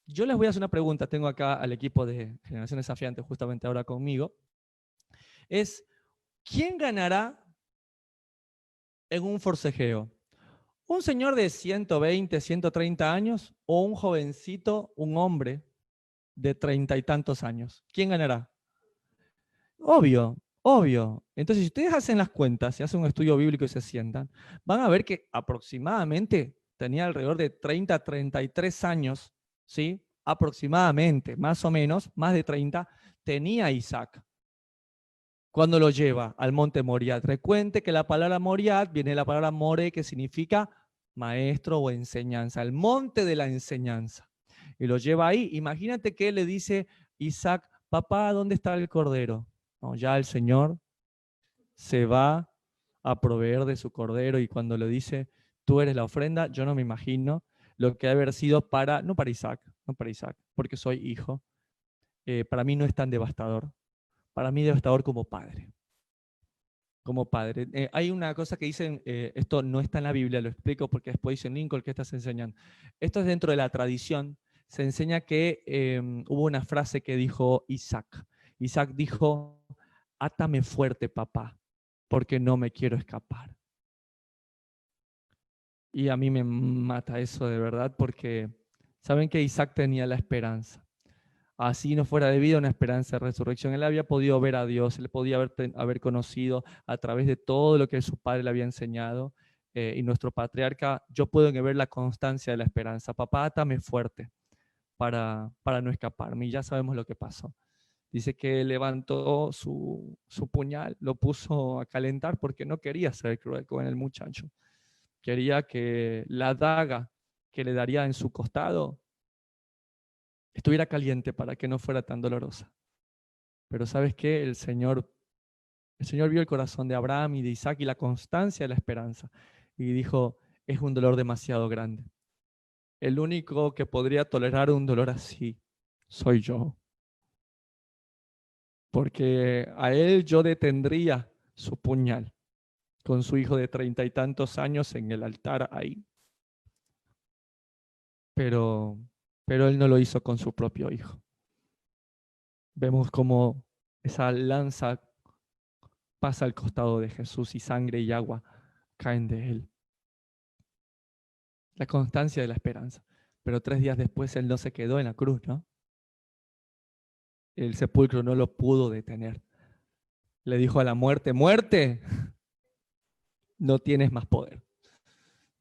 yo les voy a hacer una pregunta, tengo acá al equipo de Generación Desafiante justamente ahora conmigo, es, ¿quién ganará en un forcejeo? ¿Un señor de 120, 130 años o un jovencito, un hombre de 30 y tantos años? ¿Quién ganará? Obvio, obvio. Entonces, si ustedes hacen las cuentas, si hacen un estudio bíblico y se sientan, van a ver que aproximadamente tenía alrededor de 30, 33 años, ¿sí? Aproximadamente, más o menos, más de 30, tenía Isaac cuando lo lleva al monte Moriat. Recuente que la palabra Moriat viene de la palabra more, que significa maestro o enseñanza, el monte de la enseñanza. Y lo lleva ahí. Imagínate que le dice Isaac, papá, ¿dónde está el cordero? No, ya el Señor se va a proveer de su cordero y cuando le dice, tú eres la ofrenda, yo no me imagino lo que ha de haber sido para, no para Isaac, no para Isaac, porque soy hijo. Para mí no es tan devastador. Para mí devastador como padre. Como padre. Hay una cosa que dicen, esto no está en la Biblia, lo explico porque después dicen, Lincoln, ¿qué estás enseñando? Esto es dentro de la tradición. Se enseña que hubo una frase que dijo Isaac. Isaac dijo, átame fuerte, papá, porque no me quiero escapar. Y a mí me mata eso de verdad, porque saben que Isaac tenía la esperanza. Así no fuera debido a una esperanza de resurrección. Él había podido ver a Dios, él podía haber conocido a través de todo lo que su padre le había enseñado. Y nuestro patriarca, yo puedo ver la constancia de la esperanza. Papá, átame fuerte para no escaparme. Y ya sabemos lo que pasó. Dice que levantó su puñal, lo puso a calentar porque no quería ser cruel con el muchacho. Quería que la daga que le daría en su costado estuviera caliente para que no fuera tan dolorosa. Pero ¿sabes qué? El Señor vio el corazón de Abraham y de Isaac y la constancia de la esperanza. Y dijo, es un dolor demasiado grande. El único que podría tolerar un dolor así soy yo. Porque a él yo detendría su puñal con su hijo de 30 y tantos años en el altar ahí. Pero él no lo hizo con su propio hijo. Vemos cómo esa lanza pasa al costado de Jesús y sangre y agua caen de él. La constancia de la esperanza. Pero 3 días después él no se quedó en la cruz, ¿no? El sepulcro no lo pudo detener. Le dijo a la muerte, muerte, no tienes más poder.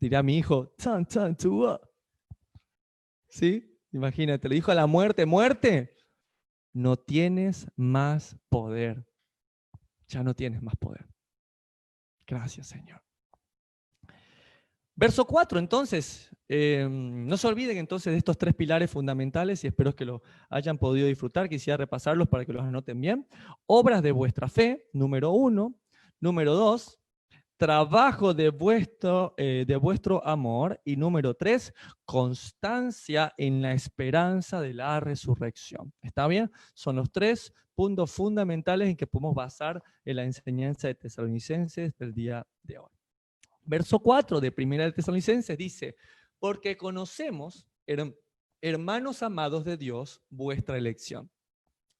Dirá mi hijo, tan, tan, tua. ¿Sí? Imagínate, le dijo a la muerte, muerte, no tienes más poder. Ya no tienes más poder. Gracias, Señor. Verso 4, entonces, no se olviden entonces de estos 3 pilares fundamentales y espero que lo hayan podido disfrutar. Quisiera repasarlos para que los anoten bien. Obras de vuestra fe, número 1. Número 2, trabajo de vuestro amor. Y número 3, constancia en la esperanza de la resurrección. ¿Está bien? Son los 3 puntos fundamentales en que podemos basar en la enseñanza de Tesalonicenses del día de hoy. Verso 4 de Primera de Tesalonicenses dice, porque conocemos, hermanos amados de Dios, vuestra elección.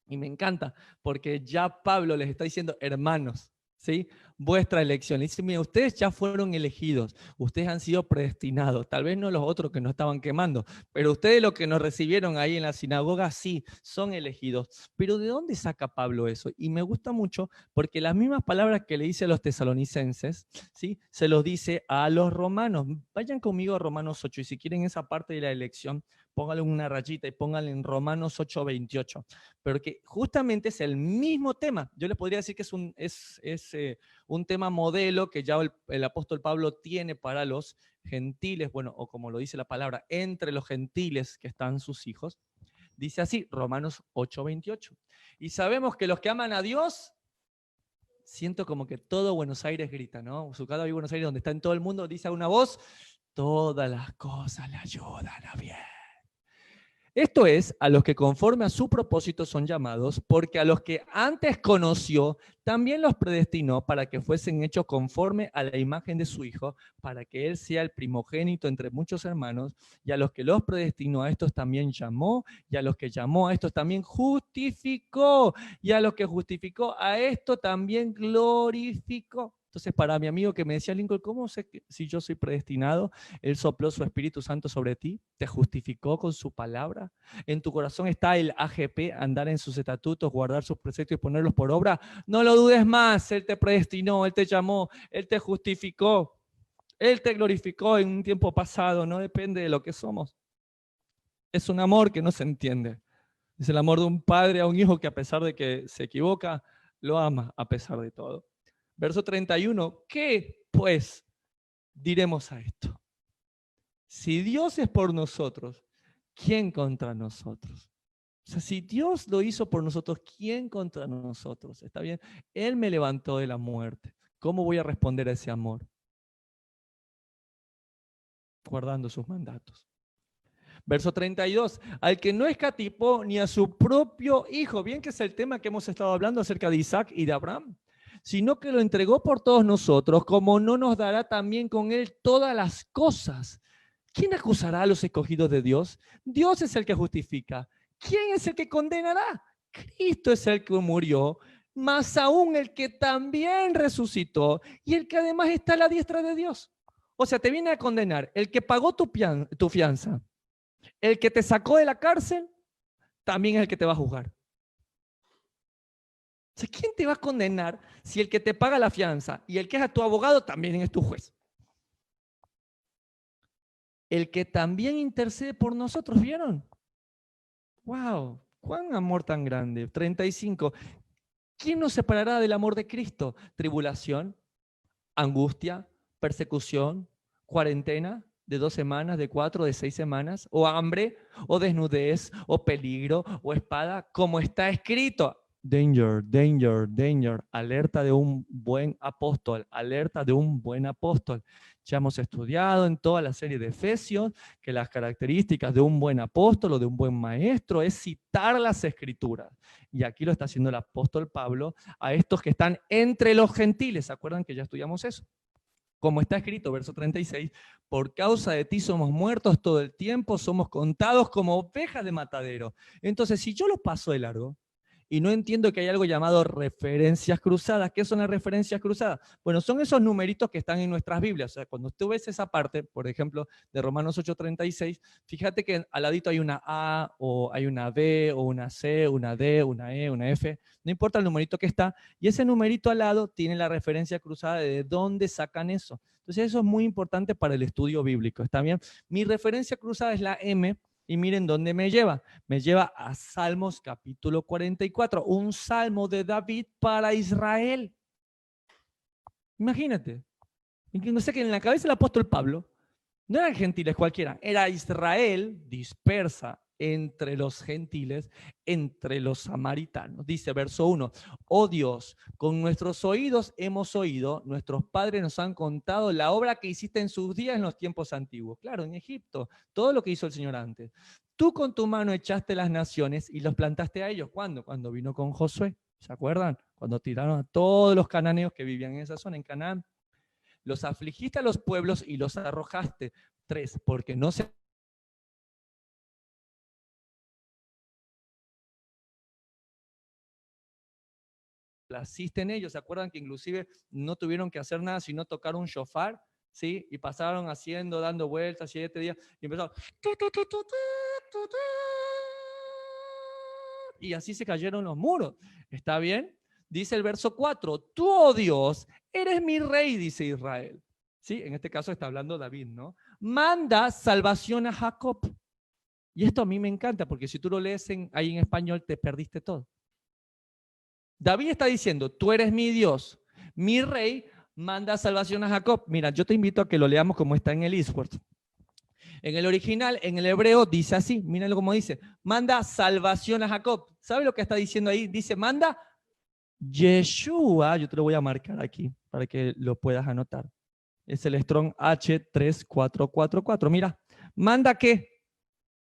Y me encanta, porque ya Pablo les está diciendo hermanos, ¿sí? Vuestra elección. Le dice, mira, ustedes ya fueron elegidos, ustedes han sido predestinados, tal vez no los otros que nos estaban quemando, pero ustedes los que nos recibieron ahí en la sinagoga, sí, son elegidos. Pero ¿de dónde saca Pablo eso? Y me gusta mucho porque las mismas palabras que le dice a los tesalonicenses, ¿sí? Se los dice a los romanos. Vayan conmigo a Romanos 8 y si quieren esa parte de la elección, pónganle una rayita y pónganle en Romanos 8:28. Pero que justamente es el mismo tema. Yo les podría decir que un tema modelo que ya el apóstol Pablo tiene para los gentiles, bueno, o como lo dice la palabra, entre los gentiles que están sus hijos. Dice así, Romanos 8:28. Y sabemos que los que aman a Dios, siento como que todo Buenos Aires grita, ¿no? Su cada Buenos Aires, donde está en todo el mundo, dice a una voz, todas las cosas le ayudan a bien. Esto es, a los que conforme a su propósito son llamados, porque a los que antes conoció, también los predestinó para que fuesen hechos conforme a la imagen de su Hijo, para que Él sea el primogénito entre muchos hermanos, y a los que los predestinó a estos también llamó, y a los que llamó a estos también justificó, y a los que justificó a esto también glorificó. Entonces, para mi amigo que me decía, Lincoln, ¿cómo sé si yo soy predestinado? Él sopló su Espíritu Santo sobre ti, te justificó con su palabra. En tu corazón está el AGP, andar en sus estatutos, guardar sus preceptos y ponerlos por obra. No lo dudes más, Él te predestinó, Él te llamó, Él te justificó, Él te glorificó en un tiempo pasado, no depende de lo que somos. Es un amor que no se entiende. Es el amor de un padre a un hijo que a pesar de que se equivoca, lo ama a pesar de todo. Verso 31, ¿qué pues diremos a esto? Si Dios es por nosotros, ¿quién contra nosotros? O sea, si Dios lo hizo por nosotros, ¿quién contra nosotros? ¿Está bien? Él me levantó de la muerte. ¿Cómo voy a responder a ese amor? Guardando sus mandatos. Verso 32. Al que no escatimó ni a su propio hijo, bien que es el tema que hemos estado hablando acerca de Isaac y de Abraham, sino que lo entregó por todos nosotros, como no nos dará también con él todas las cosas. ¿Quién acusará a los escogidos de Dios? Dios es el que justifica. ¿Quién es el que condenará? Cristo es el que murió, más aún el que también resucitó y el que además está a la diestra de Dios. O sea, te viene a condenar el que pagó tu fianza, el que te sacó de la cárcel, también es el que te va a juzgar. O sea, ¿quién te va a condenar si el que te paga la fianza y el que es tu abogado también es tu juez? El que también intercede por nosotros, ¿vieron? ¡Wow! ¡Cuán amor tan grande! 35. ¿Quién nos separará del amor de Cristo? ¿Tribulación, angustia, persecución, cuarentena de 2 semanas, de 4, de 6 semanas? ¿O hambre, o desnudez, o peligro, o espada? Como está escrito. Danger, danger, danger. Alerta de un buen apóstol, alerta de un buen apóstol. Ya hemos estudiado en toda la serie de Efesios que las características de un buen apóstol o de un buen maestro es citar las escrituras. Y aquí lo está haciendo el apóstol Pablo a estos que están entre los gentiles. ¿Se acuerdan que ya estudiamos eso? Como está escrito, verso 36, por causa de ti somos muertos todo el tiempo, somos contados como ovejas de matadero. Entonces, si yo lo paso de largo y no entiendo que hay algo llamado referencias cruzadas, ¿qué son las referencias cruzadas? Bueno, son esos numeritos que están en nuestras Biblias. O sea, cuando tú ves esa parte, por ejemplo, de Romanos 8:36, fíjate que al ladito hay una A, o hay una B, o una C, una D, una E, una F, no importa el numerito que está, y ese numerito al lado tiene la referencia cruzada de dónde sacan eso. Entonces eso es muy importante para el estudio bíblico, ¿está bien? Mi referencia cruzada es la M, y miren dónde me lleva. Me lleva a Salmos capítulo 44, un salmo de David para Israel. Imagínate. No sé, que en la cabeza del apóstol Pablo no eran gentiles cualquiera, era Israel dispersa entre los gentiles, entre los samaritanos. Dice verso 1, oh Dios, con nuestros oídos hemos oído, nuestros padres nos han contado la obra que hiciste en sus días en los tiempos antiguos. Claro, en Egipto, todo lo que hizo el Señor antes. Tú con tu mano echaste las naciones y los plantaste a ellos. ¿Cuándo? Cuando vino con Josué. ¿Se acuerdan? Cuando tiraron a todos los cananeos que vivían en esa zona, en Canaán. Los afligiste a los pueblos y los arrojaste. 3, porque no se complaciste en ellos. ¿Se acuerdan que inclusive no tuvieron que hacer nada sino tocar un shofar? ¿Sí? Y pasaron haciendo, dando vueltas 7 días y empezaron. Y así se cayeron los muros. ¿Está bien? Dice el verso 4, tú, oh Dios, eres mi rey, dice Israel. ¿Sí? En este caso está hablando David, ¿no? Manda salvación a Jacob. Y esto a mí me encanta, porque si tú lo lees ahí en español, te perdiste todo. David está diciendo, tú eres mi Dios, mi rey, manda salvación a Jacob. Mira, yo te invito a que lo leamos como está en el eSword. En el original, en el hebreo, dice así, míralo como dice, manda salvación a Jacob. ¿Sabe lo que está diciendo ahí? Dice, manda Yeshua, yo te lo voy a marcar aquí para que lo puedas anotar. Es el Strong H3444. Mira, ¿manda qué?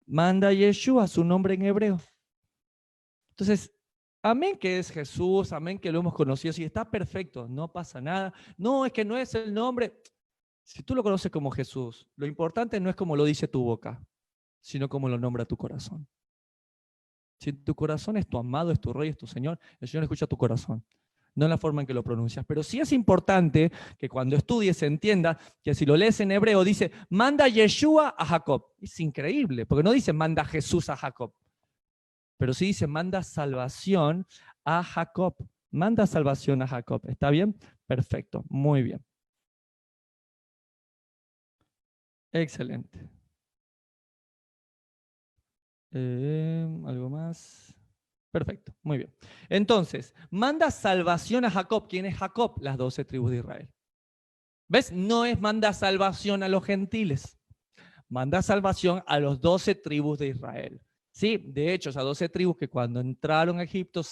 Manda Yeshua, su nombre en hebreo. Entonces, amén que es Jesús, amén que lo hemos conocido, si está perfecto, no pasa nada. No, es que no es el nombre. Si tú lo conoces como Jesús, lo importante no es como lo dice tu boca, sino como lo nombra tu corazón. Si tu corazón es tu amado, es tu rey, es tu Señor, el Señor escucha tu corazón, no en la forma en que lo pronuncias. Pero sí es importante que cuando estudies se entienda que si lo lees en hebreo dice, manda Yeshua a Jacob. Es increíble, porque no dice manda Jesús a Jacob, pero sí dice manda salvación a Jacob. Manda salvación a Jacob. ¿Está bien? Perfecto, muy bien. Excelente. ¿Algo más? Perfecto, muy bien. Entonces, manda salvación a Jacob. ¿Quién es Jacob? Las 12 tribus de Israel. ¿Ves? No es manda salvación a los gentiles. Manda salvación a los 12 tribus de Israel. Sí, de hecho, esas 12 tribus que cuando entraron a Egipto,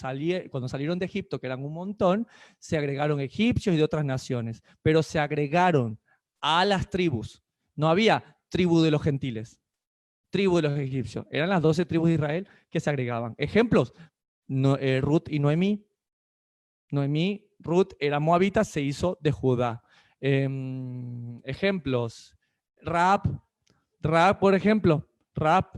cuando salieron de Egipto, que eran un montón, se agregaron egipcios y de otras naciones, pero se agregaron a las tribus. No había tribu de los gentiles, tribu de los egipcios. Eran las 12 tribus de Israel que se agregaban. Ejemplos, Ruth y Noemí. Noemí, Ruth era moabita, se hizo de Judá. Ejemplos, Raab, por ejemplo, Raab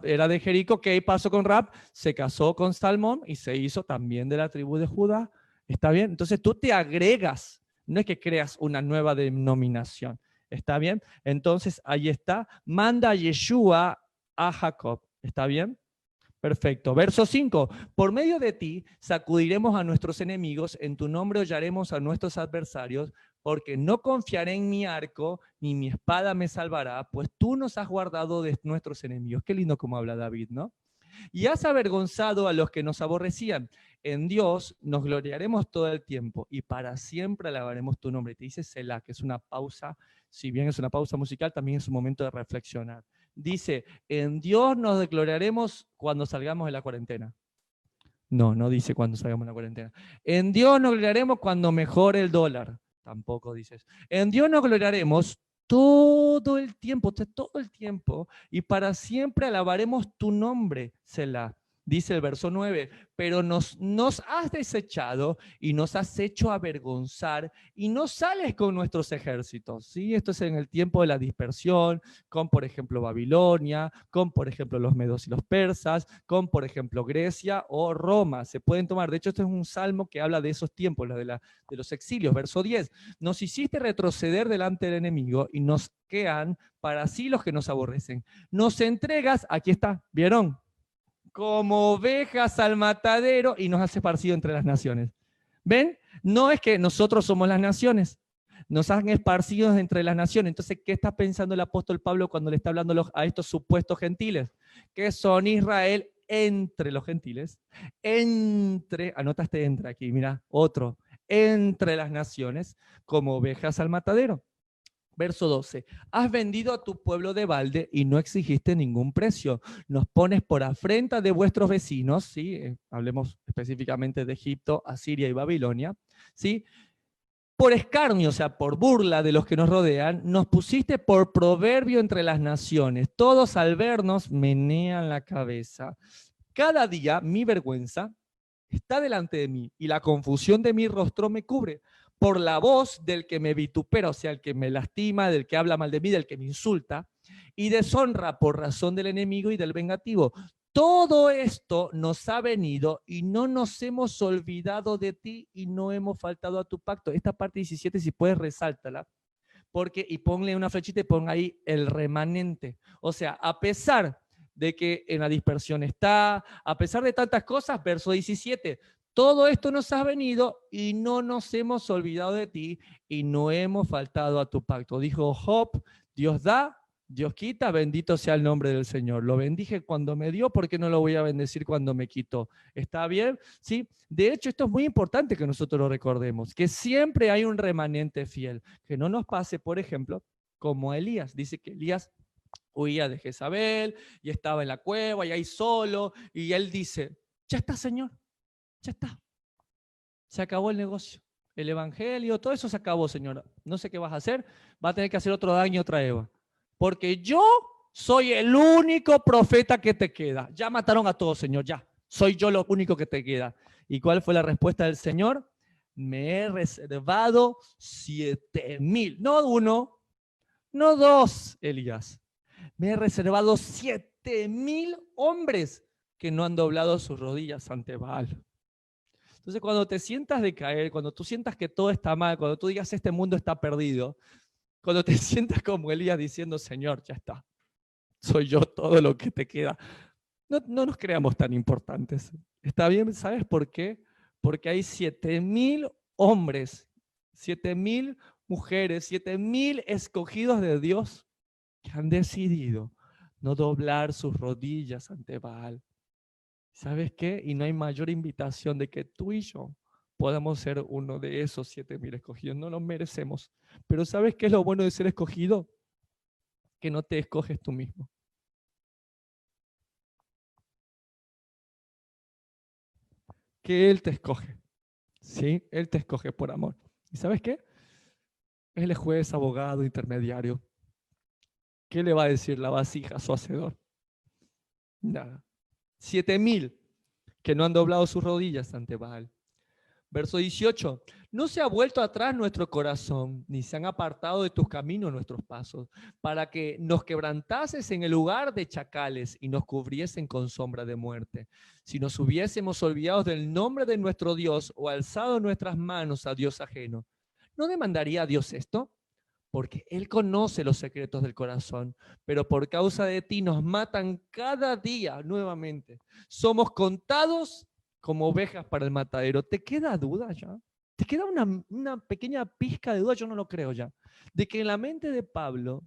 era de Jericó. ¿Qué pasó con Raab? Se casó con Salmón y se hizo también de la tribu de Judá. ¿Está bien? Entonces tú te agregas, no es que creas una nueva denominación. ¿Está bien? Entonces ahí está, manda Yeshua a Jacob. ¿Está bien? Perfecto. Verso 5. Por medio de ti sacudiremos a nuestros enemigos, en tu nombre hollaremos a nuestros adversarios, porque no confiaré en mi arco, ni mi espada me salvará, pues tú nos has guardado de nuestros enemigos. Qué lindo como habla David, ¿no? Y has avergonzado a los que nos aborrecían. En Dios nos gloriaremos todo el tiempo y para siempre alabaremos tu nombre. Te dice Selah, que es una pausa, si bien es una pausa musical, también es un momento de reflexionar. Dice, en Dios nos gloriaremos cuando salgamos de la cuarentena. No, no dice cuando salgamos de la cuarentena. En Dios nos gloriaremos cuando mejore el dólar. Tampoco dices. En Dios nos gloriaremos todo el tiempo, y para siempre alabaremos tu nombre, Selah. Dice el verso 9, pero nos has desechado y nos has hecho avergonzar y no sales con nuestros ejércitos. ¿Sí? Esto es en el tiempo de la dispersión, con por ejemplo Babilonia, con por ejemplo los medos y los persas, con por ejemplo Grecia o Roma. Se pueden tomar, de hecho este es un salmo que habla de esos tiempos, de los exilios. Verso 10, nos hiciste retroceder delante del enemigo y nos quedan para sí los que nos aborrecen. Nos entregas, aquí está, ¿vieron? Como ovejas al matadero y nos has esparcido entre las naciones. ¿Ven? No es que nosotros somos las naciones, nos han esparcido entre las naciones. Entonces, ¿qué está pensando el apóstol Pablo cuando le está hablando a estos supuestos gentiles? Que son Israel entre los gentiles, anota este entre aquí, mira, otro, entre las naciones, como ovejas al matadero. Verso 12, has vendido a tu pueblo de balde y no exigiste ningún precio. Nos pones por afrenta de vuestros vecinos, ¿sí? Hablemos específicamente de Egipto, Asiria y Babilonia, ¿sí? Por escarnio, o sea, por burla de los que nos rodean, nos pusiste por proverbio entre las naciones. Todos al vernos menean la cabeza. Cada día mi vergüenza está delante de mí y la confusión de mi rostro me cubre. Por la voz del que me vitupera, o sea, el que me lastima, del que habla mal de mí, del que me insulta, y deshonra por razón del enemigo y del vengativo. todo esto nos ha venido y no nos hemos olvidado de ti y no hemos faltado a tu pacto. Esta parte 17, si puedes, resáltala. Porque, y ponle una flechita y pon ahí el remanente. O sea, a pesar de que en la dispersión está, a pesar de tantas cosas, verso 17, todo esto nos ha venido y no nos hemos olvidado de ti y no hemos faltado a tu pacto. Dijo Job, Dios da, Dios quita, bendito sea el nombre del Señor. Lo bendije cuando me dio, ¿por qué no lo voy a bendecir cuando me quitó? ¿Está bien? ¿Sí? De hecho, esto es muy importante que nosotros lo recordemos, que siempre hay un remanente fiel, que no nos pase, por ejemplo, como Elías. Dice que Elías huía de Jezabel y estaba en la cueva y ahí solo, y él dice, ya está, Señor, ya está. Se acabó el negocio. El evangelio, todo eso se acabó, Señor. No sé qué vas a hacer, va a tener que hacer otro daño, otra Eva. Porque yo soy el único profeta que te queda. Ya mataron a todos, Señor, ya. Soy yo lo único que te queda. ¿Y cuál fue la respuesta del Señor? Me he reservado 7,000, no uno, no dos, Elías. Me he reservado 7,000 hombres que no han doblado sus rodillas ante Baal. Entonces, cuando te sientas de caer, cuando tú sientas que todo está mal, cuando tú digas este mundo está perdido, cuando te sientas como Elías diciendo, Señor, ya está, soy yo todo lo que te queda. No nos creamos tan importantes. ¿Está bien? ¿Sabes por qué? Porque hay 7,000 hombres, 7,000 mujeres, 7,000 escogidos de Dios que han decidido no doblar sus rodillas ante Baal. ¿Sabes qué? Y no hay mayor invitación de que tú y yo podamos ser uno de esos 7,000 escogidos. No lo merecemos. Pero ¿sabes qué es lo bueno de ser escogido? Que no te escoges tú mismo. Que Él te escoge. ¿Sí? Él te escoge por amor. ¿Y sabes qué? Él es juez, abogado, intermediario. ¿Qué le va a decir la vasija a su hacedor? Nada. 7,000 que no han doblado sus rodillas ante Baal. Verso 18, no se ha vuelto atrás nuestro corazón, ni se han apartado de tus caminos nuestros pasos, para que nos quebrantases en el lugar de chacales y nos cubriesen con sombra de muerte. Si nos hubiésemos olvidado del nombre de nuestro Dios o alzado nuestras manos a Dios ajeno, ¿no demandaría a Dios esto? Porque Él conoce los secretos del corazón, pero por causa de ti nos matan cada día nuevamente. Somos contados como ovejas para el matadero. ¿Te queda duda ya? ¿Te queda una pequeña pizca de duda? Yo no lo creo ya. De que en la mente de Pablo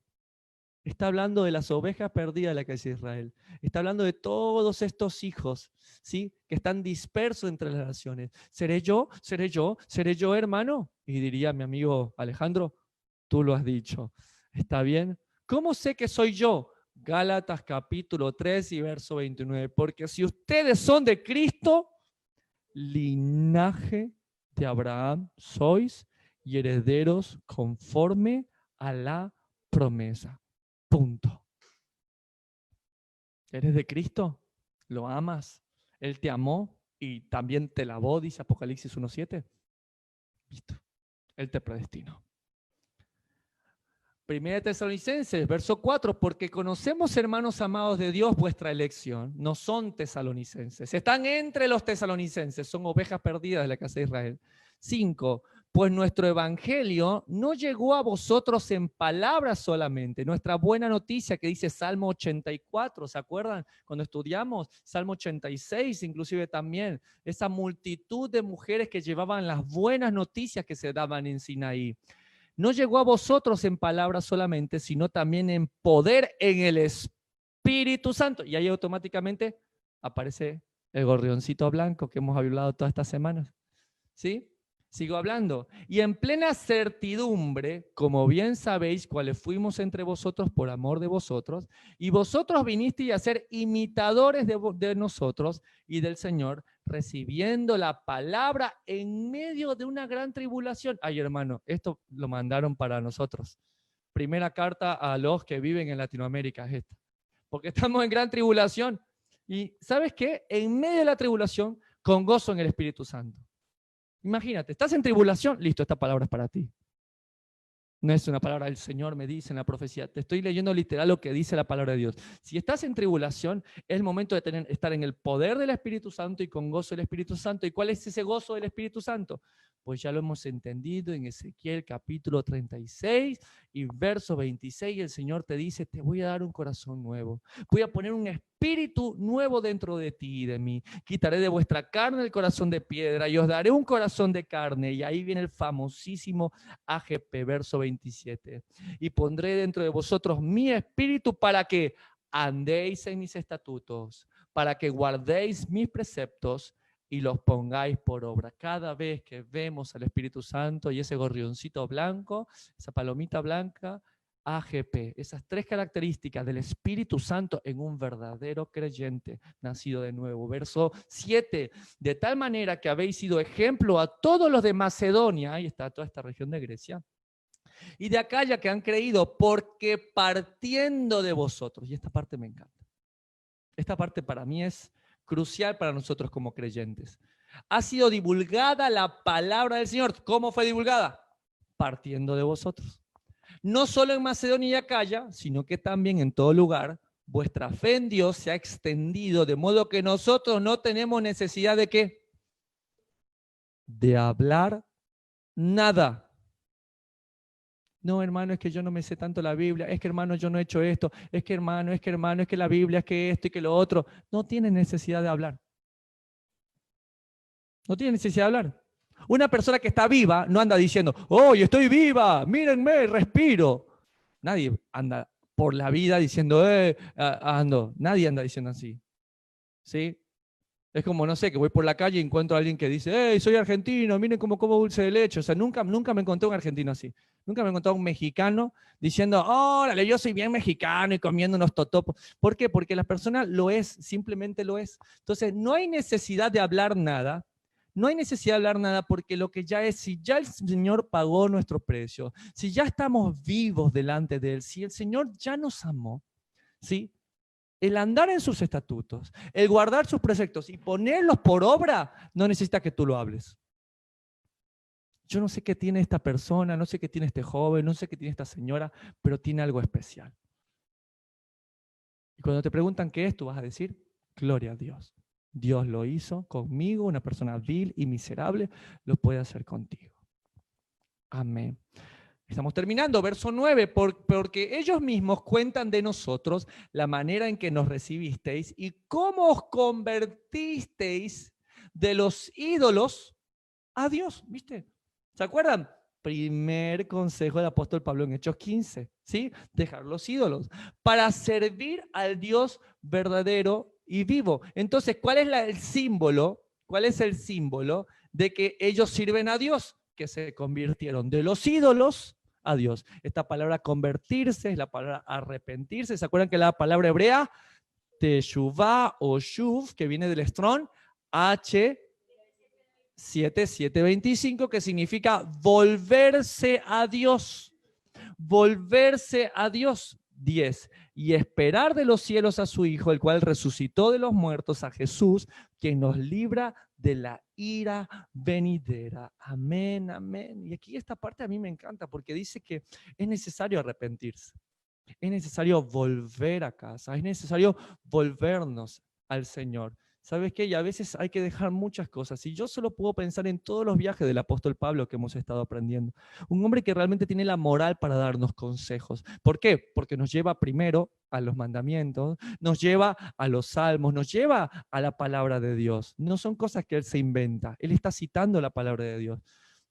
está hablando de las ovejas perdidas de la casa de Israel. Está hablando de todos estos hijos, ¿sí? Que están dispersos entre las naciones. ¿Seré yo? ¿Seré yo? ¿Seré yo, hermano? Y diría mi amigo Alejandro, tú lo has dicho. ¿Está bien? ¿Cómo sé que soy yo? Gálatas capítulo 3 y verso 29. Porque si ustedes son de Cristo, linaje de Abraham sois y herederos conforme a la promesa. Punto. ¿Eres de Cristo? ¿Lo amas? Él te amó y también te lavó, dice Apocalipsis 1:7. Listo. Él te predestinó. Primera de Tesalonicenses, verso 4, porque conocemos, hermanos amados de Dios, vuestra elección. No son tesalonicenses, están entre los tesalonicenses, son ovejas perdidas de la casa de Israel. 5, pues nuestro evangelio no llegó a vosotros en palabras solamente. Nuestra buena noticia que dice Salmo 84, ¿se acuerdan? Cuando estudiamos Salmo 86, inclusive también, esa multitud de mujeres que llevaban las buenas noticias que se daban en Sinaí. No llegó a vosotros en palabras solamente, sino también en poder en el Espíritu Santo. Y ahí automáticamente aparece el gorrioncito blanco que hemos hablado todas estas semanas. ¿Sí? Sigo hablando. Y en plena certidumbre, como bien sabéis, cuáles fuimos entre vosotros por amor de vosotros, y vosotros vinisteis a ser imitadores de nosotros y del Señor, recibiendo la palabra en medio de una gran tribulación. Ay, hermano, esto lo mandaron para nosotros. Primera carta a los que viven en Latinoamérica es esta. Porque estamos en gran tribulación. Y ¿sabes qué? En medio de la tribulación, con gozo en el Espíritu Santo. Imagínate, estás en tribulación, listo, esta palabra es para ti. No es una palabra del Señor, me dice en la profecía. Te estoy leyendo literal lo que dice la palabra de Dios. Si estás en tribulación, es el momento de estar en el poder del Espíritu Santo y con gozo del Espíritu Santo. ¿Y cuál es ese gozo del Espíritu Santo? Pues ya lo hemos entendido en Ezequiel capítulo 36 y verso 26. El Señor te dice, te voy a dar un corazón nuevo. Voy a poner un espíritu nuevo dentro de ti y de mí. Quitaré de vuestra carne el corazón de piedra y os daré un corazón de carne. Y ahí viene el famosísimo AGP, verso 27. Y pondré dentro de vosotros mi espíritu para que andéis en mis estatutos, para que guardéis mis preceptos y los pongáis por obra. Cada vez que vemos al Espíritu Santo y ese gorrioncito blanco, esa palomita blanca, AGP, esas tres características del Espíritu Santo en un verdadero creyente nacido de nuevo. Verso 7, de tal manera que habéis sido ejemplo a todos los de Macedonia, ahí está toda esta región de Grecia, y de Acaya que han creído, porque partiendo de vosotros, y esta parte me encanta, esta parte para mí es crucial para nosotros como creyentes, ha sido divulgada la palabra del Señor. ¿Cómo fue divulgada? Partiendo de vosotros. No solo en Macedonia y Acaya, sino que también en todo lugar, vuestra fe en Dios se ha extendido, de modo que nosotros no tenemos necesidad de ¿qué? De hablar nada. No, hermano, es que yo no me sé tanto la Biblia, es que hermano, yo no he hecho esto, es que hermano, es que hermano, es que la Biblia, es que esto y que lo otro. No tiene necesidad de hablar. No tiene necesidad de hablar. Una persona que está viva no anda diciendo, ¡oh, estoy viva! Mírenme, respiro. Nadie anda por la vida diciendo, ando. Nadie anda diciendo así. ¿Sí? Es como, no sé, que voy por la calle y encuentro a alguien que dice, hey, soy argentino, miren cómo como dulce de leche. O sea, nunca me encontré un argentino así. Nunca me encontré un mexicano diciendo, órale, yo soy bien mexicano y comiendo unos totopos. ¿Por qué? Porque la persona lo es, simplemente lo es. Entonces, no hay necesidad de hablar nada. No hay necesidad de hablar nada porque lo que ya es, si ya el Señor pagó nuestro precio, si ya estamos vivos delante de Él, si el Señor ya nos amó, ¿sí? El andar en sus estatutos, el guardar sus preceptos y ponerlos por obra, no necesita que tú lo hables. Yo no sé qué tiene esta persona, no sé qué tiene este joven, no sé qué tiene esta señora, pero tiene algo especial. Y cuando te preguntan qué es, tú vas a decir, gloria a Dios. Dios lo hizo conmigo, una persona vil y miserable, lo puede hacer contigo. Amén. Estamos terminando, verso 9, porque ellos mismos cuentan de nosotros la manera en que nos recibisteis y cómo os convertisteis de los ídolos a Dios, ¿viste? ¿Se acuerdan? Primer consejo del apóstol Pablo en Hechos 15, ¿sí? Dejar los ídolos para servir al Dios verdadero y vivo. Entonces, ¿cuál es el símbolo? ¿Cuál es el símbolo de que ellos sirven a Dios? Que se convirtieron de los ídolos a Dios. Esta palabra convertirse es la palabra arrepentirse. ¿Se acuerdan que la palabra hebrea teshuvah o shuv, que viene del Strong, H 7725, que significa volverse a Dios? Volverse a Dios. 10. Y esperar de los cielos a su Hijo, el cual resucitó de los muertos, a Jesús, que nos libra de la ira venidera. Amén, amén. Y aquí esta parte a mí me encanta porque dice que es necesario arrepentirse. Es necesario volver a casa, es necesario volvernos al Señor. ¿Sabes qué? Y a veces hay que dejar muchas cosas. Y yo solo puedo pensar en todos los viajes del apóstol Pablo que hemos estado aprendiendo. Un hombre que realmente tiene la moral para darnos consejos. ¿Por qué? Porque nos lleva primero a los mandamientos, nos lleva a los salmos, nos lleva a la palabra de Dios. No son cosas que él se inventa. Él está citando la palabra de Dios.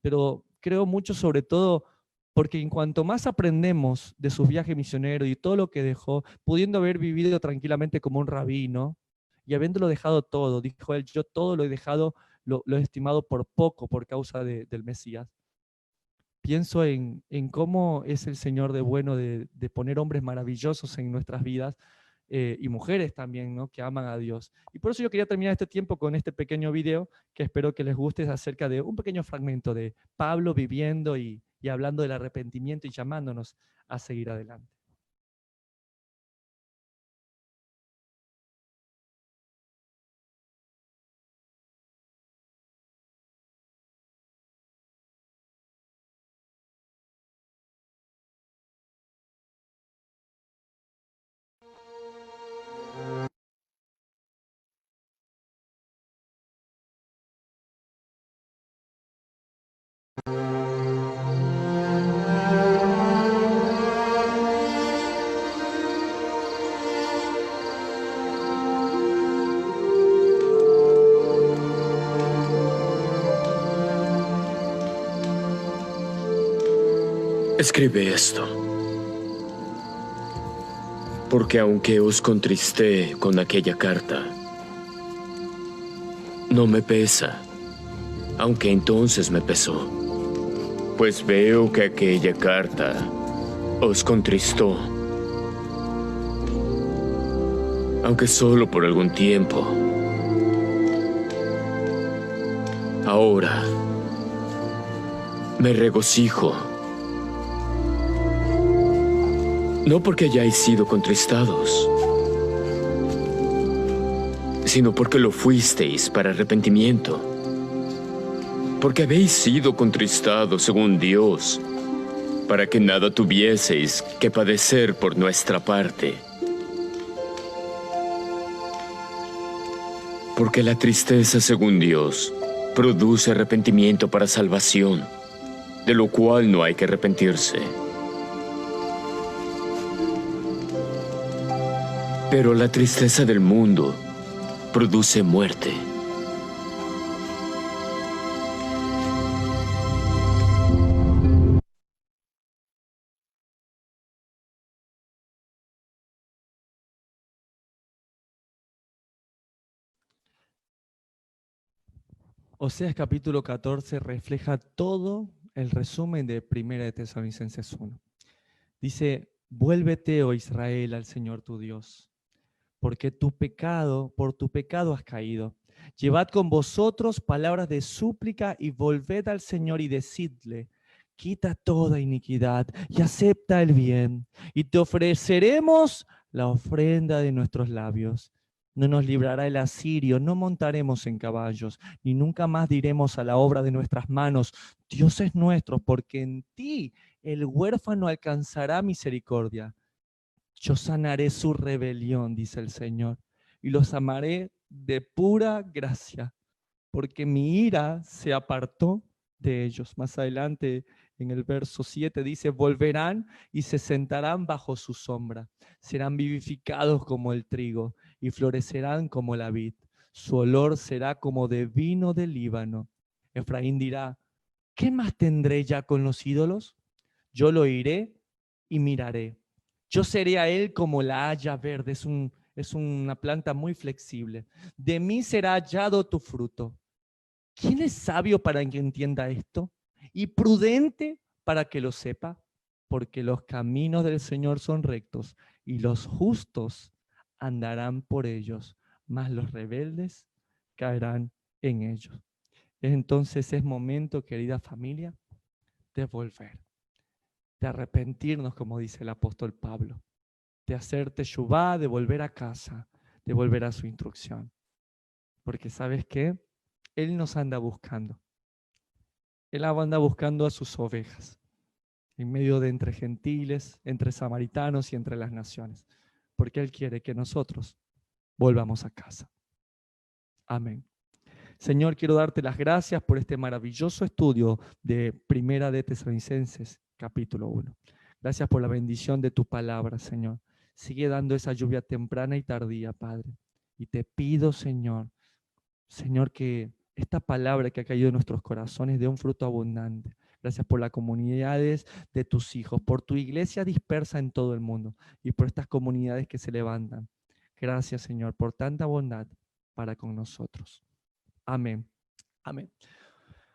Pero creo mucho sobre todo porque en cuanto más aprendemos de sus viajes misioneros y todo lo que dejó, pudiendo haber vivido tranquilamente como un rabino y habiéndolo dejado todo, dijo él, yo todo lo he dejado, lo he estimado por poco por causa del Mesías. Pienso en cómo es el Señor de bueno de poner hombres maravillosos en nuestras vidas y mujeres también, ¿no? Que aman a Dios. Y por eso yo quería terminar este tiempo con este pequeño video que espero que les guste, acerca de un pequeño fragmento de Pablo viviendo y hablando del arrepentimiento y llamándonos a seguir adelante. Escribe esto, porque aunque os contristé con aquella carta, no me pesa, aunque entonces me pesó, pues veo que aquella carta os contristó, aunque solo por algún tiempo. Ahora me regocijo, no porque hayáis sido contristados, sino porque lo fuisteis para arrepentimiento, porque habéis sido contristados según Dios, para que nada tuvieseis que padecer por nuestra parte. Porque la tristeza según Dios produce arrepentimiento para salvación, de lo cual no hay que arrepentirse. Pero la tristeza del mundo produce muerte. Oseas capítulo 14 refleja todo el resumen de 1 de Tesalonicenses 1. Dice, vuélvete, oh Israel, al Señor tu Dios, porque por tu pecado has caído. Llevad con vosotros palabras de súplica y volved al Señor y decidle, quita toda iniquidad y acepta el bien, y te ofreceremos la ofrenda de nuestros labios. No nos librará el asirio, no montaremos en caballos, ni nunca más diremos a la obra de nuestras manos, Dios es nuestro, porque en ti el huérfano alcanzará misericordia. Yo sanaré su rebelión, dice el Señor, y los amaré de pura gracia, porque mi ira se apartó de ellos. Más adelante, en el verso 7, dice, volverán y se sentarán bajo su sombra. Serán vivificados como el trigo y florecerán como la vid. Su olor será como de vino del Líbano. Efraín dirá, ¿qué más tendré ya con los ídolos? Yo lo iré y miraré. Yo seré a él como la haya verde, es una planta muy flexible. De mí será hallado tu fruto. ¿Quién es sabio para que entienda esto? Y prudente para que lo sepa, porque los caminos del Señor son rectos y los justos andarán por ellos, mas los rebeldes caerán en ellos. Entonces es momento, querida familia, de volver, de arrepentirnos, como dice el apóstol Pablo, de hacer teshuvá, de volver a casa, de volver a su instrucción. Porque ¿sabes qué? Él nos anda buscando. Él anda buscando a sus ovejas, en medio de entre gentiles, entre samaritanos y entre las naciones. Porque Él quiere que nosotros volvamos a casa. Amén. Señor, quiero darte las gracias por este maravilloso estudio de 1 de Tesalonicenses, capítulo 1. Gracias por la bendición de tu palabra, Señor. Sigue dando esa lluvia temprana y tardía, Padre. Y te pido, Señor, que esta palabra que ha caído en nuestros corazones dé un fruto abundante. Gracias por las comunidades de tus hijos, por tu iglesia dispersa en todo el mundo y por estas comunidades que se levantan. Gracias, Señor, por tanta bondad para con nosotros. Amén. Amén.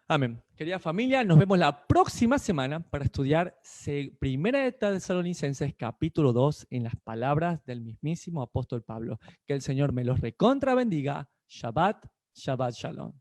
Amén. Querida familia, nos vemos la próxima semana para estudiar 1 de Tesalonicenses capítulo 2 en las palabras del mismísimo apóstol Pablo. Que el Señor me los recontra bendiga. Shabbat, Shabbat Shalom.